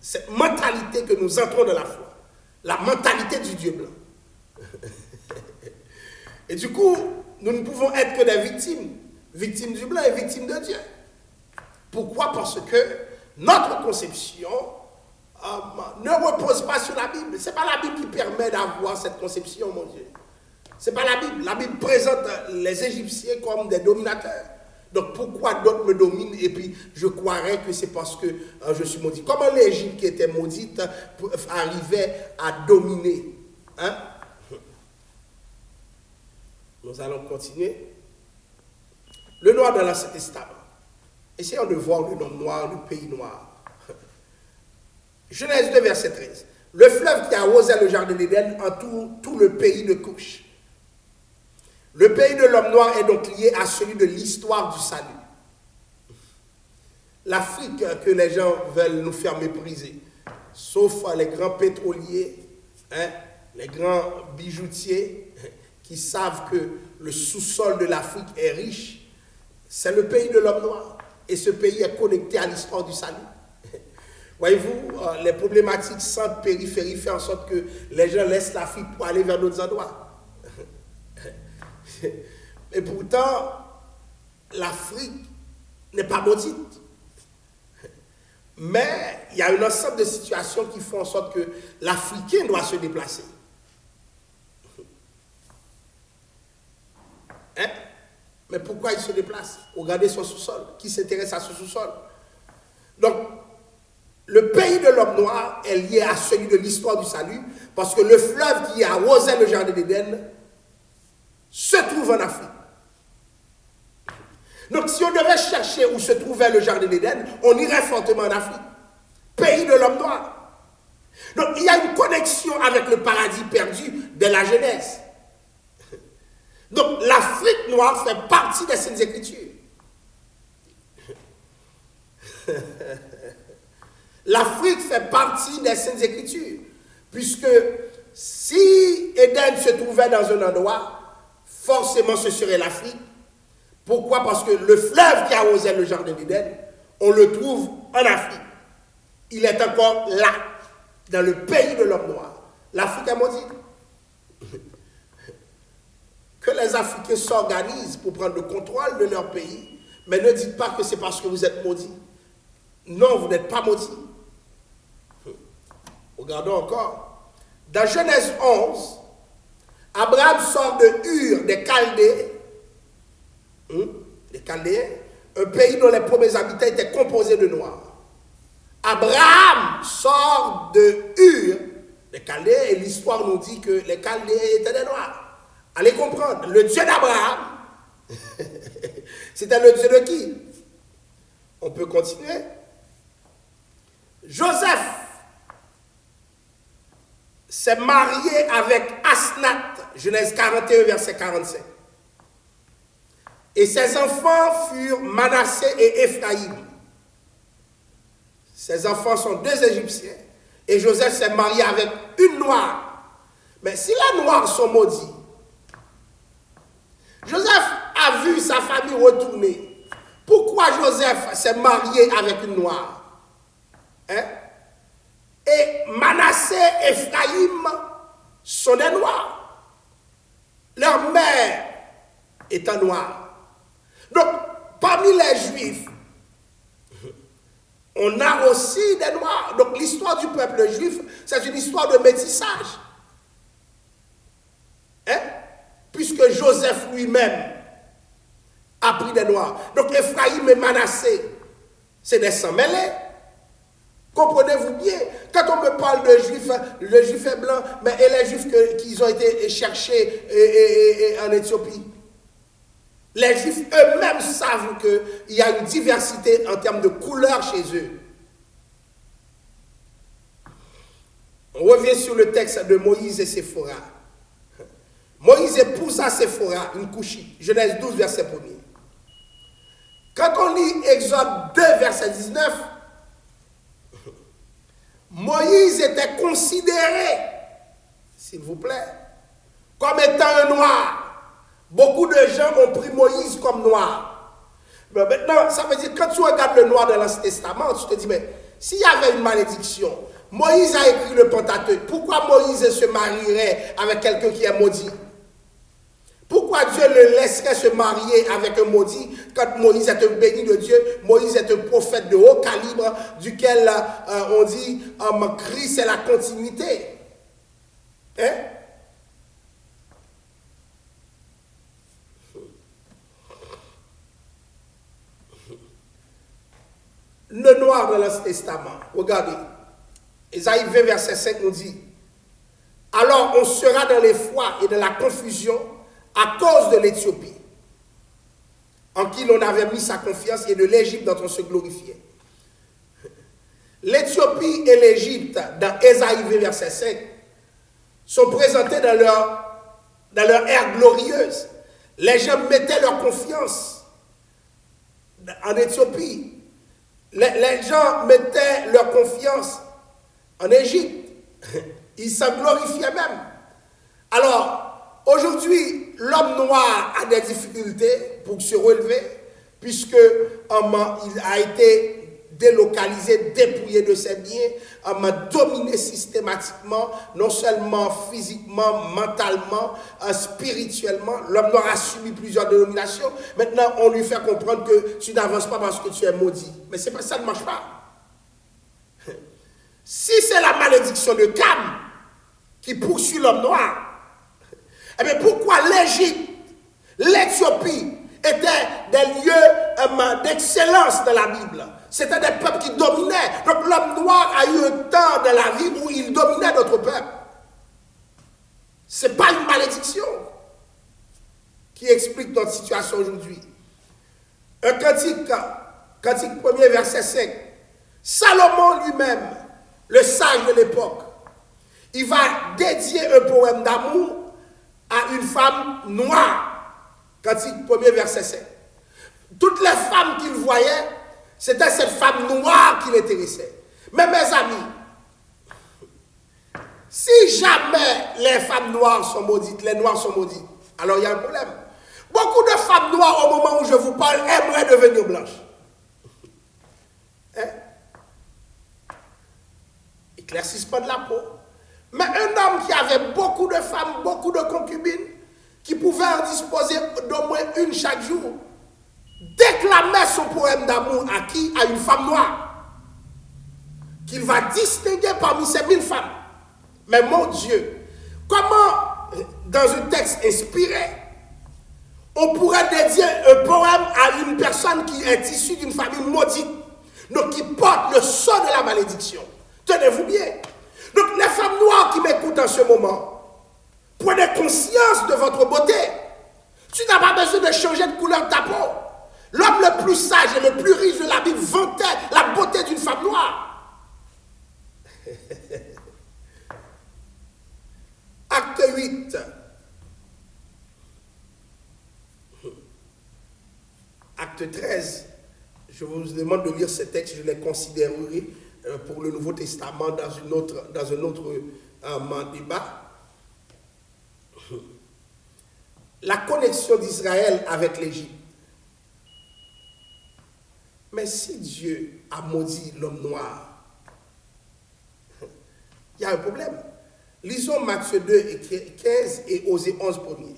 cette mentalité que nous entrons dans la foi. La mentalité du Dieu blanc. Et du coup, nous ne pouvons être que des victimes. Victimes du blanc et victimes de Dieu. Pourquoi? Parce que notre conception ne repose pas sur la Bible. Ce n'est pas la Bible qui permet d'avoir cette conception, mon Dieu. Ce n'est pas la Bible. La Bible présente les Égyptiens comme des dominateurs. Donc pourquoi d'autres me dominent et puis je croirais que c'est parce que je suis maudit. Comment l'Égypte qui était maudite arrivait à dominer? Hein? Nous allons continuer. Le noir dans l'Ancien Testament. Essayons de voir le nom noir, le pays noir. Genèse 2, verset 13. Le fleuve qui arrosait le jardin d'Éden entoure tout le pays de Couche. Le pays de l'homme noir est donc lié à celui de l'histoire du salut. L'Afrique que les gens veulent nous faire mépriser, sauf les grands pétroliers, hein, les grands bijoutiers qui savent que le sous-sol de l'Afrique est riche, c'est le pays de l'homme noir. Et ce pays est connecté à l'histoire du salut. Voyez-vous, les problématiques centre-périphérie font en sorte que les gens laissent l'Afrique pour aller vers d'autres endroits. Et pourtant, l'Afrique n'est pas maudite. Mais il y a un ensemble de situations qui font en sorte que l'Africain doit se déplacer. Hein? Mais pourquoi il se déplace? Regardez son sous-sol. Qui s'intéresse à ce sous-sol? Donc, le pays de l'homme noir est lié à celui de l'histoire du salut, parce que le fleuve qui arrosait le jardin d'Éden se trouve en Afrique. Donc, si on devait chercher où se trouvait le jardin d'Éden, on irait fortement en Afrique. Pays de l'homme noir. Donc, il y a une connexion avec le paradis perdu de la Genèse. Donc, l'Afrique noire fait partie des Saintes Écritures. L'Afrique fait partie des Saintes Écritures. Puisque si Éden se trouvait dans un endroit, forcément ce serait l'Afrique. Pourquoi? Parce que le fleuve qui arrosait le jardin d'Éden, on le trouve en Afrique. Il est encore là, dans le pays de l'homme noir. L'Afrique est maudite. Que les Africains s'organisent pour prendre le contrôle de leur pays, mais ne dites pas que c'est parce que vous êtes maudits. Non, vous n'êtes pas maudits. Regardons encore. Dans Genèse 11, Abraham sort de Ur des Chaldéens, un pays dont les premiers habitants étaient composés de Noirs. Abraham sort de Ur des Chaldéens et l'histoire nous dit que les Chaldéens étaient des Noirs. Allez comprendre, le Dieu d'Abraham, C'était le Dieu de qui? On peut continuer. Joseph s'est marié avec Asnath, Genèse 41, verset 45. Et ses enfants furent Manassé et Ephraïm. Ses enfants sont deux Égyptiens. Et Joseph s'est marié avec une noire. Mais si les noirs sont maudits, Joseph a vu sa famille retourner. Pourquoi Joseph s'est marié avec une noire? Hein? Et Manassé et Ephraïm sont des noirs. Leur mère est un noir. Donc, parmi les Juifs, on a aussi des noirs. Donc, l'histoire du peuple juif, c'est une histoire de métissage. Hein? Puisque Joseph lui-même a pris des noirs. Donc, Ephraïm et Manassé, c'est des sangs mêlés. Comprenez-vous bien, quand on me parle de juifs, le juif est blanc, mais et les juifs qui ont été cherchés en Éthiopie? Les juifs eux-mêmes savent qu'il y a une diversité en termes de couleur chez eux. On revient sur le texte de Moïse et Séphora. Moïse épousa Séphora, une couchite. Genèse 12, verset 1er. Quand on lit Exode 2, verset 19, Moïse était considéré, s'il vous plaît, comme étant un noir. Beaucoup de gens ont pris Moïse comme noir. Mais maintenant, ça veut dire, quand tu regardes le noir dans l'Ancien Testament, tu te dis, mais s'il y avait une malédiction, Moïse a écrit le Pentateuque, pourquoi Moïse se marierait avec quelqu'un qui est maudit? Pourquoi Dieu le laisserait se marier avec un maudit quand Moïse est un béni de Dieu? Moïse est un prophète de haut calibre duquel on dit Christ c'est la continuité. Hein? Le noir de l'Ancien Testament, regardez, Ésaïe 20, verset 5 nous dit, alors on sera dans l'effroi et dans la confusion à cause de l'Éthiopie, en qui l'on avait mis sa confiance, et de l'Égypte dont on se glorifiait. L'Éthiopie et l'Égypte, dans Ésaïe 20, verset 5, sont présentés dans leur ère glorieuse. Les gens mettaient leur confiance en Éthiopie. Les gens mettaient leur confiance en Égypte. Ils s'en glorifiaient même. Alors, aujourd'hui, l'homme noir a des difficultés pour se relever, puisque il a été délocalisé, dépouillé de ses biens, dominé systématiquement, non seulement physiquement, mentalement, spirituellement. L'homme noir a subi plusieurs dénominations. Maintenant, on lui fait comprendre que tu n'avances pas parce que tu es maudit. Mais ça ne marche pas. Si c'est la malédiction de Cam qui poursuit l'homme noir, eh bien pourquoi l'Égypte, l'Éthiopie étaient des lieux d'excellence dans la Bible? C'était des peuples qui dominaient. Donc l'homme noir a eu un temps dans la vie où il dominait d'autres peuples. Ce n'est pas une malédiction qui explique notre situation aujourd'hui. Un cantique 1er, verset 5. Salomon lui-même, le sage de l'époque, il va dédier un poème d'amour à une femme noire. Cantique 1er, verset 5. Toutes les femmes qu'il voyait, c'était cette femme noire qui l'intéressait. Mais mes amis, si jamais les femmes noires sont maudites, les noirs sont maudits, alors il y a un problème. Beaucoup de femmes noires, au moment où je vous parle, aimeraient devenir blanches. Hein? Éclaircissement de la peau. Mais un homme qui avait beaucoup de femmes, beaucoup de concubines, qui pouvait en disposer d'au moins une chaque jour, déclamait son poème d'amour à qui? À une femme noire, qu'il va distinguer parmi ces 1000 femmes. Mais mon Dieu, comment, dans un texte inspiré, on pourrait dédier un poème à une personne qui est issue d'une famille maudite, donc qui porte le sceau de la malédiction? Tenez-vous bien. Donc les femmes noires qui m'écoutent en ce moment, prenez conscience de votre beauté. Tu n'as pas besoin de changer de couleur de ta peau. L'homme le plus sage et le plus riche de la Bible vantait la beauté d'une femme noire. Acte 8. Acte 13. Je vous demande de lire ces textes, je les considérerai pour le Nouveau Testament dans un autre débat. La connexion d'Israël avec l'Égypte. Mais si Dieu a maudit l'homme noir, il y a un problème. Lisons Matthieu 2 et 15 et Osée 11 premier.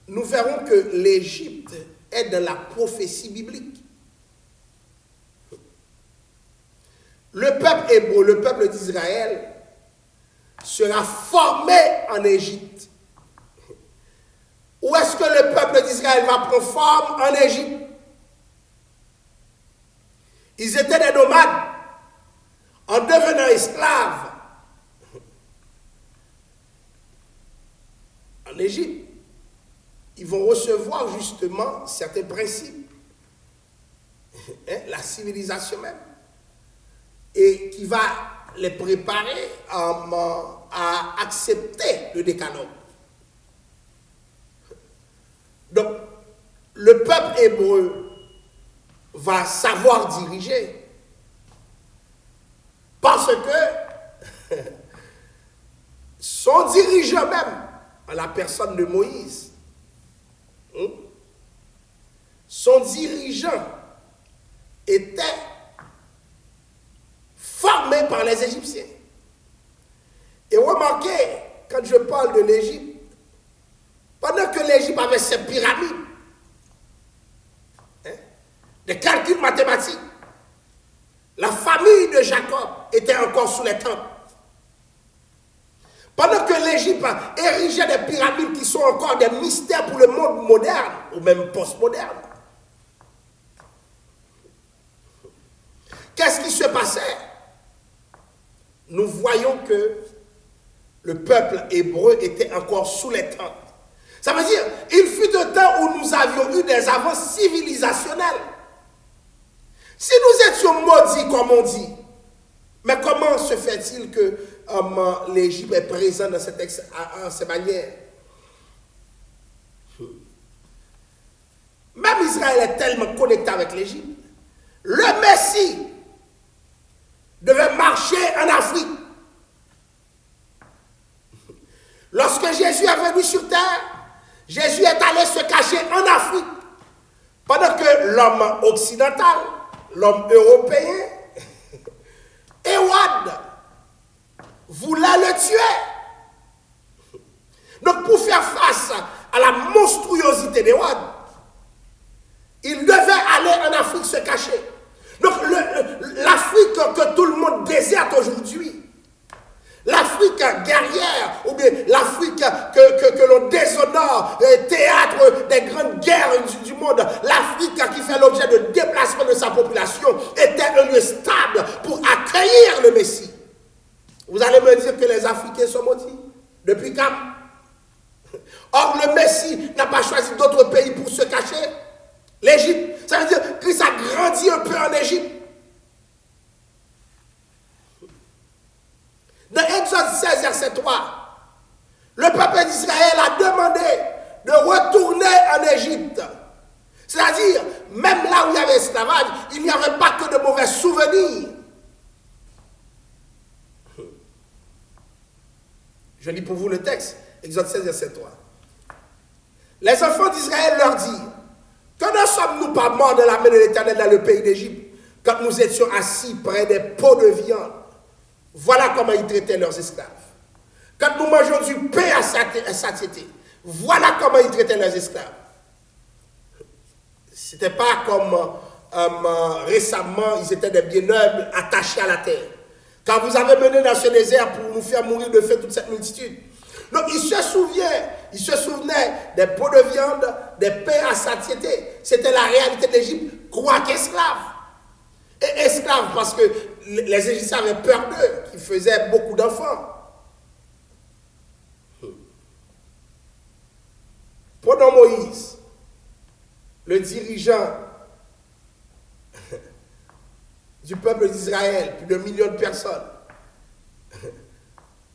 Nous verrons que l'Égypte est dans la prophétie biblique. Le peuple hébreu, le peuple d'Israël, sera formé en Égypte. Où est-ce que le peuple d'Israël va prendre forme? En Égypte. Ils étaient des nomades. En devenant esclaves en Égypte, ils vont recevoir justement certains principes, la civilisation même, et qui va les préparer à accepter le décalogue. Donc, le peuple hébreu va savoir diriger parce que son dirigeant même, à la personne de Moïse, son dirigeant était formé par les Égyptiens. Et remarquez, quand je parle de l'Égypte, pendant que l'Égypte avait ses pyramides, des calculs mathématiques, la famille de Jacob était encore sous les temples. Pendant que l'Égypte érigeait des pyramides qui sont encore des mystères pour le monde moderne, ou même post-moderne. Qu'est-ce qui se passait? Nous voyons que le peuple hébreu était encore sous les tentes. Ça veut dire, il fut un temps où nous avions eu des avances civilisationnelles. Si nous étions maudits, comme on dit, mais comment se fait-il que l'Égypte est présente dans cette manière? Même Israël est tellement connecté avec l'Égypte. Le Messie devait marcher en Afrique. Lorsque Jésus est venu sur terre, Jésus est allé se cacher en Afrique. Pendant que l'homme occidental, l'homme européen, Hérode voulait le tuer. Donc pour faire face à la monstruosité d'Hérode, il devait aller en Afrique se cacher. Donc l'Afrique que tout le monde déserte aujourd'hui, l'Afrique guerrière, ou bien l'Afrique que l'on déshonore, théâtre des grandes guerres du monde, l'Afrique qui fait l'objet de déplacement de sa population, était un lieu stable pour accueillir le Messie. Vous allez me dire que les Africains sont maudits depuis quand? Or, le Messie n'a pas choisi d'autres pays pour se cacher. L'Égypte, ça veut dire que Christ a grandi un peu en Égypte. Dans Exode 16, verset 3, le peuple d'Israël a demandé de retourner en Égypte. C'est-à-dire, même là où il y avait esclavage, il n'y avait pas que de mauvais souvenirs. Je lis pour vous le texte, Exode 16, verset 3. Les enfants d'Israël leur dirent, que ne sommes-nous pas morts de la main de l'Éternel dans le pays d'Égypte, quand nous étions assis près des pots de viande? Voilà comment ils traitaient leurs esclaves. Quand nous mangeons du pain à satiété, voilà comment ils traitaient leurs esclaves. Ce n'était pas comme récemment, ils étaient des biens nobles attachés à la terre. Quand vous avez mené dans ce désert pour nous faire mourir de faim toute cette multitude. Donc ils se souvenaient des pots de viande, des pains à satiété. C'était la réalité de l'Égypte, quoique esclaves. Et esclaves parce que les Égyptiens avaient peur d'eux, qui faisaient beaucoup d'enfants. Pendant Moïse, le dirigeant du peuple d'Israël, plus de 1 million de personnes.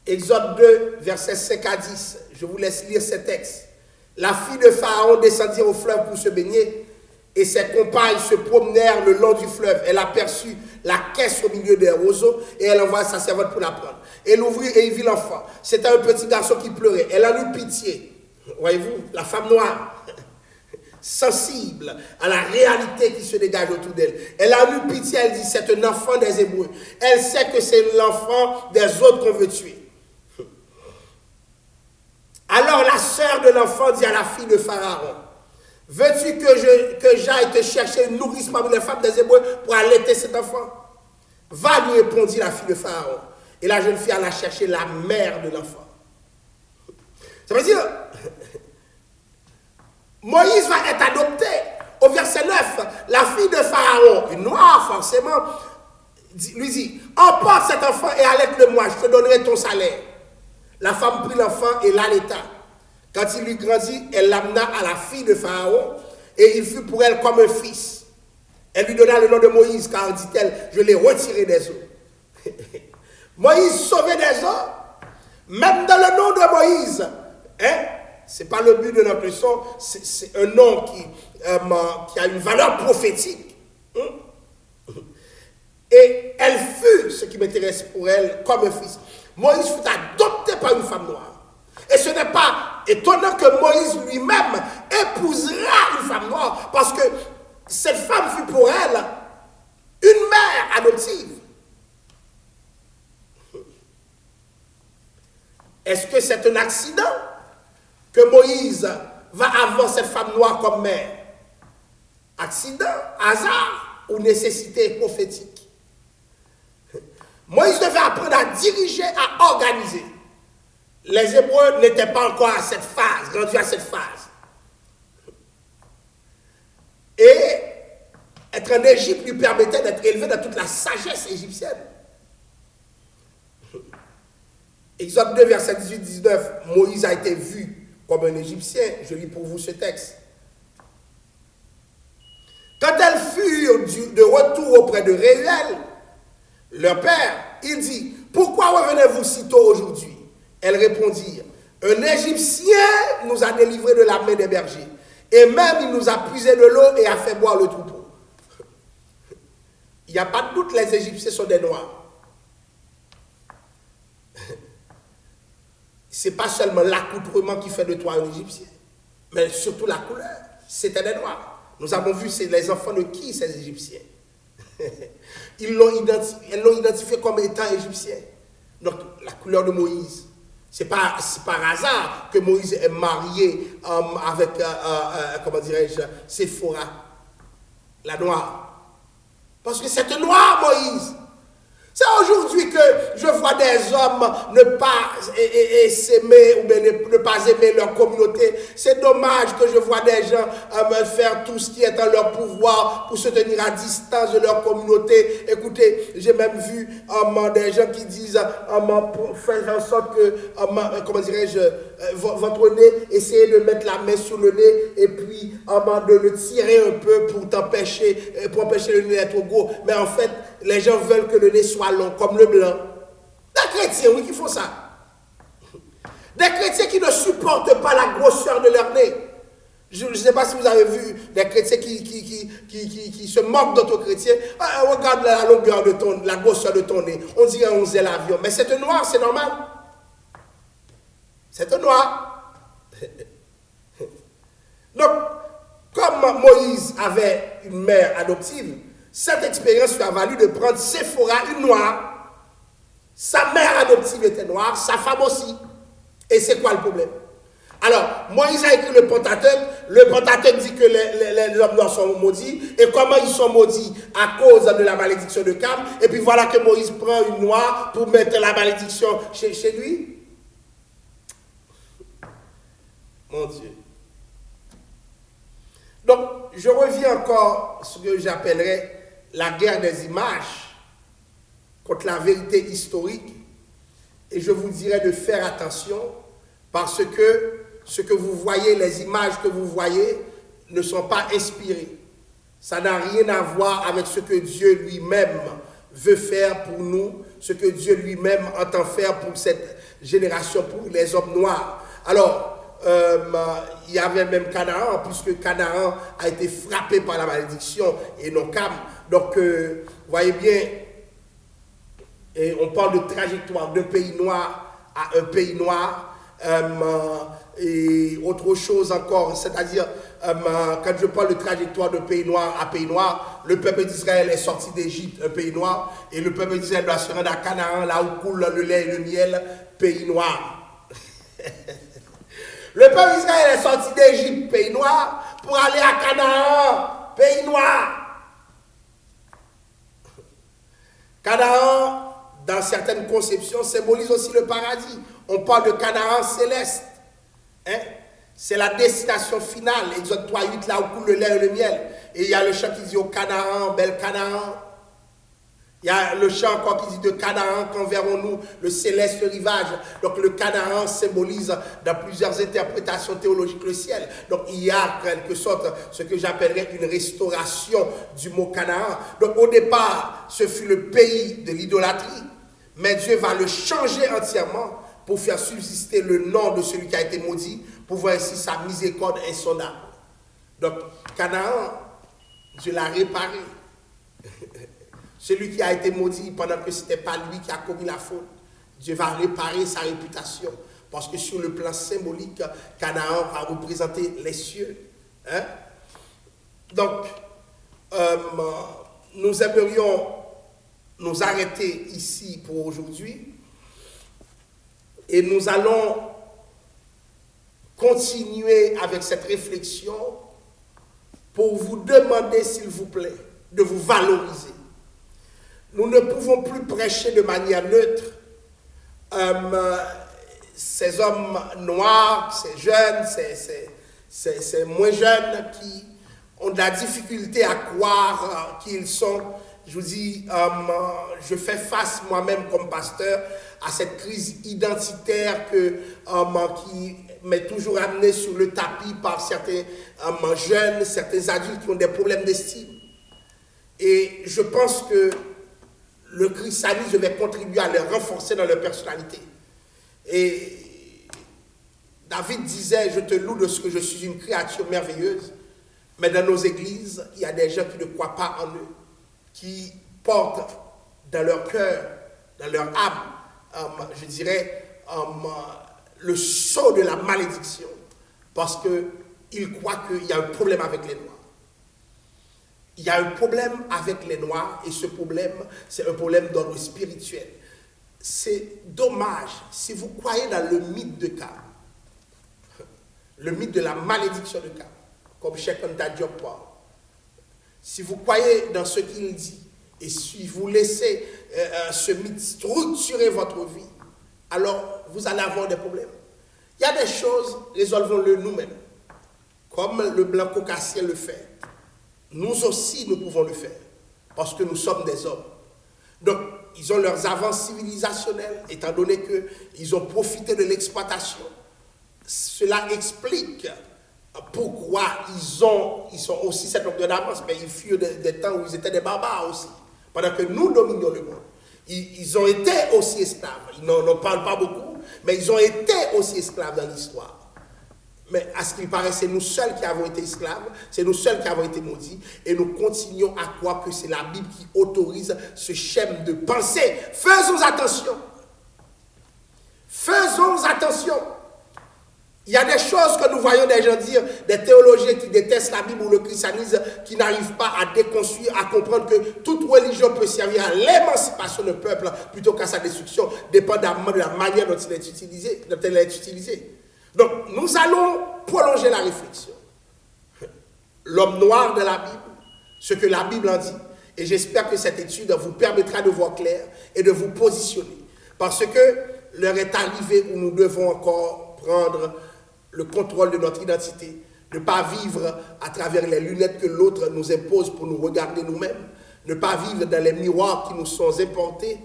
Exode 2, versets 5 à 10. Je vous laisse lire ces textes. La fille de Pharaon descendit au fleuve pour se baigner et ses compagnes se promenèrent le long du fleuve. Elle aperçut la caisse au milieu des roseaux et elle envoya sa servante pour la prendre. Elle ouvrit et il vit l'enfant. C'était un petit garçon qui pleurait. Elle en eut pitié. Voyez-vous, la femme noire, sensible à la réalité qui se dégage autour d'elle. Elle a eu pitié, elle dit, c'est un enfant des Hébreux. Elle sait que c'est l'enfant des autres qu'on veut tuer. Alors la sœur de l'enfant dit à la fille de Pharaon, veux-tu que j'aille te chercher une nourrice parmi les femmes des Hébreux pour allaiter cet enfant? Va, lui répondit la fille de Pharaon. Et la jeune fille alla chercher la mère de l'enfant. Ça veut dire, Moïse va être adopté. Au verset 9, la fille de Pharaon, une noire forcément, lui dit, emporte cet enfant et allaite-le moi, je te donnerai ton salaire. La femme prit l'enfant et l'allaita. Quand il lui grandit, elle l'amena à la fille de Pharaon et il fut pour elle comme un fils. Elle lui donna le nom de Moïse car, dit-elle, je l'ai retiré des eaux. Moïse sauvé des eaux, même dans le nom de Moïse. Hein? Ce n'est pas le but de notre leçon, c'est un nom qui a une valeur prophétique. Et elle fut, ce qui m'intéresse pour elle, comme un fils. Moïse fut adopté par une femme noire. Et ce n'est pas étonnant que Moïse lui-même épousera une femme noire, parce que cette femme fut pour elle une mère adoptive. Est-ce que c'est un accident que Moïse va avoir cette femme noire comme mère? Accident, hasard ou nécessité prophétique? Moïse devait apprendre à diriger, à organiser. Les Hébreux n'étaient pas encore à cette phase, rendus à cette phase. Et être en Égypte lui permettait d'être élevé dans toute la sagesse égyptienne. Exode 2, verset 18-19, Moïse a été vu comme un Égyptien. Je lis pour vous ce texte. Quand elles furent de retour auprès de Réuel, leur père, il dit, pourquoi revenez-vous si tôt aujourd'hui? Elles répondirent, un Égyptien nous a délivrés de la main des bergers, et même il nous a puisé de l'eau et a fait boire le troupeau. Il n'y a pas de doute, les Égyptiens sont des Noirs. Ce n'est pas seulement l'accoutrement qui fait de toi un Égyptien, mais surtout la couleur. C'était des Noirs. Nous avons vu, c'est les enfants de qui, ces Égyptiens? Elles l'ont identifié comme étant Égyptien. Donc, la couleur de Moïse. C'est par hasard que Moïse est marié avec, comment dirais-je, Séphora, la noire. Parce que c'est un noir, Moïse. C'est aujourd'hui que je vois des hommes ne pas s'aimer ou bien ne pas aimer leur communauté. C'est dommage que je vois des gens faire tout ce qui est en leur pouvoir pour se tenir à distance de leur communauté. Écoutez, j'ai même vu des gens qui disent pour faire en sorte que, comment dirais-je, votre nez, essayez de mettre la main sur le nez et puis de le tirer un peu pour empêcher le nez d'être gros. Mais en fait, les gens veulent que le nez soit long, comme le blanc. Des chrétiens, oui, qui font ça. Des chrétiens qui ne supportent pas la grosseur de leur nez. Je ne sais pas si vous avez vu des chrétiens qui se moquent d'autres chrétiens. Regarde la longueur de la grosseur de ton nez. On dirait on faisait l'avion. Mais c'est un noir, c'est normal. C'est un noir. Donc, comme Moïse avait une mère adoptive, cette expérience lui a valu de prendre Séphora, une noire. Sa mère adoptive était noire, sa femme aussi. Et c'est quoi le problème? Alors, Moïse a écrit le Pentateuque. Le Pentateuque dit que les hommes noirs sont maudits. Et comment ils sont maudits? À cause de la malédiction de Cam. Et puis voilà que Moïse prend une noire pour mettre la malédiction chez lui. Mon Dieu. Donc, je reviens encore à ce que j'appellerais la guerre des images contre la vérité historique. Et je vous dirais de faire attention parce que ce que vous voyez, les images que vous voyez, ne sont pas inspirés. Ça n'a rien à voir avec ce que Dieu lui-même veut faire pour nous, ce que Dieu lui-même entend faire pour cette génération, pour les hommes noirs. Alors, il y avait même Canaan, puisque Canaan a été frappé par la malédiction et non Cam. Donc, vous voyez bien, et on parle de trajectoire d'un pays noir à un pays noir. Et autre chose encore, c'est-à-dire quand je parle de trajectoire de pays noir à pays noir, le peuple d'Israël est sorti d'Égypte, un pays noir, et le peuple d'Israël doit se rendre à Canaan, là où coule le lait et le miel, pays noir. Le peuple d'Israël est sorti d'Égypte, pays noir, pour aller à Canaan, pays noir. Canaan, dans certaines conceptions, symbolise aussi le paradis. On parle de Canaan céleste. Hein? C'est la destination finale. Exode 3:8, là où coule le lait et le miel. Et il y a le chant qui dit au Canaan, bel Canaan. Il y a le chant encore qui dit de Canaan, quand verrons-nous le céleste rivage. Donc le Canaan symbolise dans plusieurs interprétations théologiques le ciel. Donc il y a en quelque sorte ce que j'appellerais une restauration du mot Canaan. Donc au départ, ce fut le pays de l'idolâtrie. Mais Dieu va le changer entièrement pour faire subsister le nom de celui qui a été maudit, pour voir ainsi sa miséricorde insondable. Donc, Canaan, Dieu l'a réparé. Celui qui a été maudit pendant que ce n'était pas lui qui a commis la faute, Dieu va réparer sa réputation. Parce que sur le plan symbolique, Canaan va représenter les cieux. Hein? Donc, nous aimerions nous arrêter ici pour aujourd'hui. Et nous allons continuer avec cette réflexion pour vous demander, s'il vous plaît, de vous valoriser. Nous ne pouvons plus prêcher de manière neutre. Ces hommes noirs, ces jeunes, ces moins jeunes qui ont de la difficulté à croire qui ils sont. Je vous dis, je fais face moi-même comme pasteur à cette crise identitaire qui m'est toujours amenée sur le tapis par certains jeunes, certains adultes qui ont des problèmes d'estime. Et je pense que le christianisme va contribuer à les renforcer dans leur personnalité. Et David disait, je te loue de ce que je suis une créature merveilleuse, mais dans nos églises, il y a des gens qui ne croient pas en eux, qui portent dans leur cœur, dans leur âme, je dirais, le sceau de la malédiction, parce qu'ils croient qu'il y a un problème avec les Noirs. Il y a un problème avec les Noirs, et ce problème, c'est un problème d'ordre spirituel. C'est dommage, si vous croyez dans le mythe de Cam, le mythe de la malédiction de Cam, comme Cheikh Anta Diop parle, si vous croyez dans ce qu'il dit, et si vous laissez ce mythe structurer votre vie, alors vous allez avoir des problèmes. Il y a des choses, résolvons-le nous-mêmes, comme le blanc caucasien le fait. Nous aussi, nous pouvons le faire, parce que nous sommes des hommes. Donc, ils ont leurs avances civilisationnelles, étant donné qu'ils ont profité de l'exploitation. Cela explique pourquoi ils sont aussi cet nombre d'avance, mais ils furent des temps où ils étaient des barbares aussi, pendant que nous dominions le monde. Ils ont été aussi esclaves. Ils n'en parlent pas beaucoup, mais ils ont été aussi esclaves dans l'histoire. Mais à ce qu'il paraît, c'est nous seuls qui avons été esclaves, c'est nous seuls qui avons été maudits, et nous continuons à croire que c'est la Bible qui autorise ce schème de pensée. Faisons attention. Faisons attention. Il y a des choses que nous voyons des gens dire, des théologiens qui détestent la Bible ou le christianisme, qui n'arrivent pas à déconstruire, à comprendre que toute religion peut servir à l'émancipation d'un peuple plutôt qu'à sa destruction, dépendamment de la manière dont elle est utilisée. Donc, nous allons prolonger la réflexion. L'homme noir de la Bible, ce que la Bible en dit, et j'espère que cette étude vous permettra de voir clair et de vous positionner. Parce que l'heure est arrivée où nous devons encore prendre le contrôle de notre identité, ne pas vivre à travers les lunettes que l'autre nous impose pour nous regarder nous-mêmes, ne pas vivre dans les miroirs qui nous sont importés,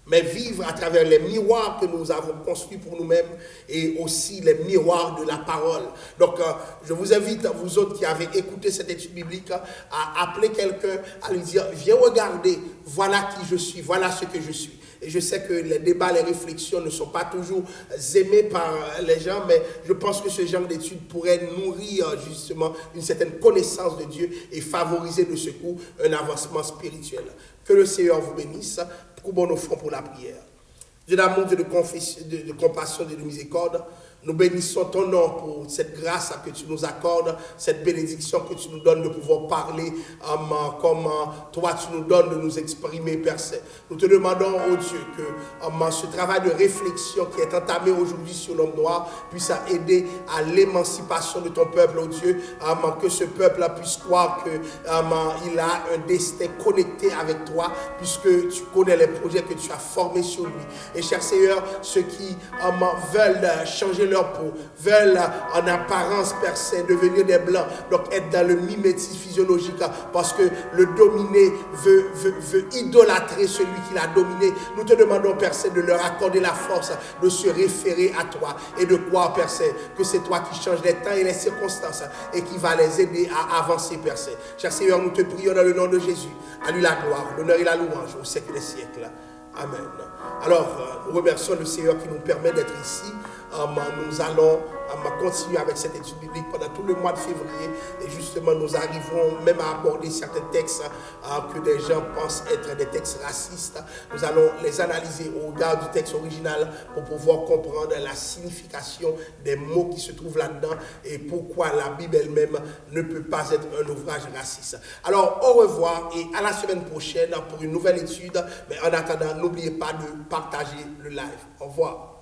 mais vivre à travers les miroirs que nous avons construits pour nous-mêmes et aussi les miroirs de la parole. Donc, je vous invite, vous autres qui avez écouté cette étude biblique, à appeler quelqu'un, à lui dire, viens regarder, voilà qui je suis, voilà ce que je suis. Et je sais que les débats, les réflexions ne sont pas toujours aimés par les gens, mais je pense que ce genre d'études pourrait nourrir justement une certaine connaissance de Dieu et favoriser de ce coup un avancement spirituel. Que le Seigneur vous bénisse. Nous offrons pour la prière. Dieu d'amour, Dieu de compassion, Dieu de miséricorde, nous bénissons ton nom pour cette grâce que tu nous accordes, cette bénédiction que tu nous donnes de pouvoir parler comme toi tu nous donnes de nous exprimer, Père Saint. Nous te demandons, oh Dieu, que ce travail de réflexion qui est entamé aujourd'hui sur l'homme noir puisse aider à l'émancipation de ton peuple, oh Dieu, que ce peuple puisse croire qu'il a un destin connecté avec toi, puisque tu connais les projets que tu as formés sur lui. Et cher Seigneur, ceux qui veulent changer leur peau, veulent en apparence, Père Saint, devenir des blancs, donc être dans le mimétisme physiologique, parce que le dominé veut idolâtrer celui qui l'a dominé. Nous te demandons, Père Saint, de leur accorder la force de se référer à toi et de croire, Père Saint, que c'est toi qui changes les temps et les circonstances et qui va les aider à avancer, Père Saint. Cher Seigneur, nous te prions dans le nom de Jésus. À lui la gloire, l'honneur et la louange au siècle des siècles. Amen. Alors, nous remercions le Seigneur qui nous permet d'être ici. Nous allons continuer avec cette étude biblique pendant tout le mois de février. Et justement, nous arriverons même à aborder certains textes que des gens pensent être des textes racistes. Nous allons les analyser au regard du texte original pour pouvoir comprendre la signification des mots qui se trouvent là-dedans et pourquoi la Bible elle-même ne peut pas être un ouvrage raciste. Alors, au revoir et à la semaine prochaine pour une nouvelle étude. Mais en attendant, n'oubliez pas de partager le live. Au revoir.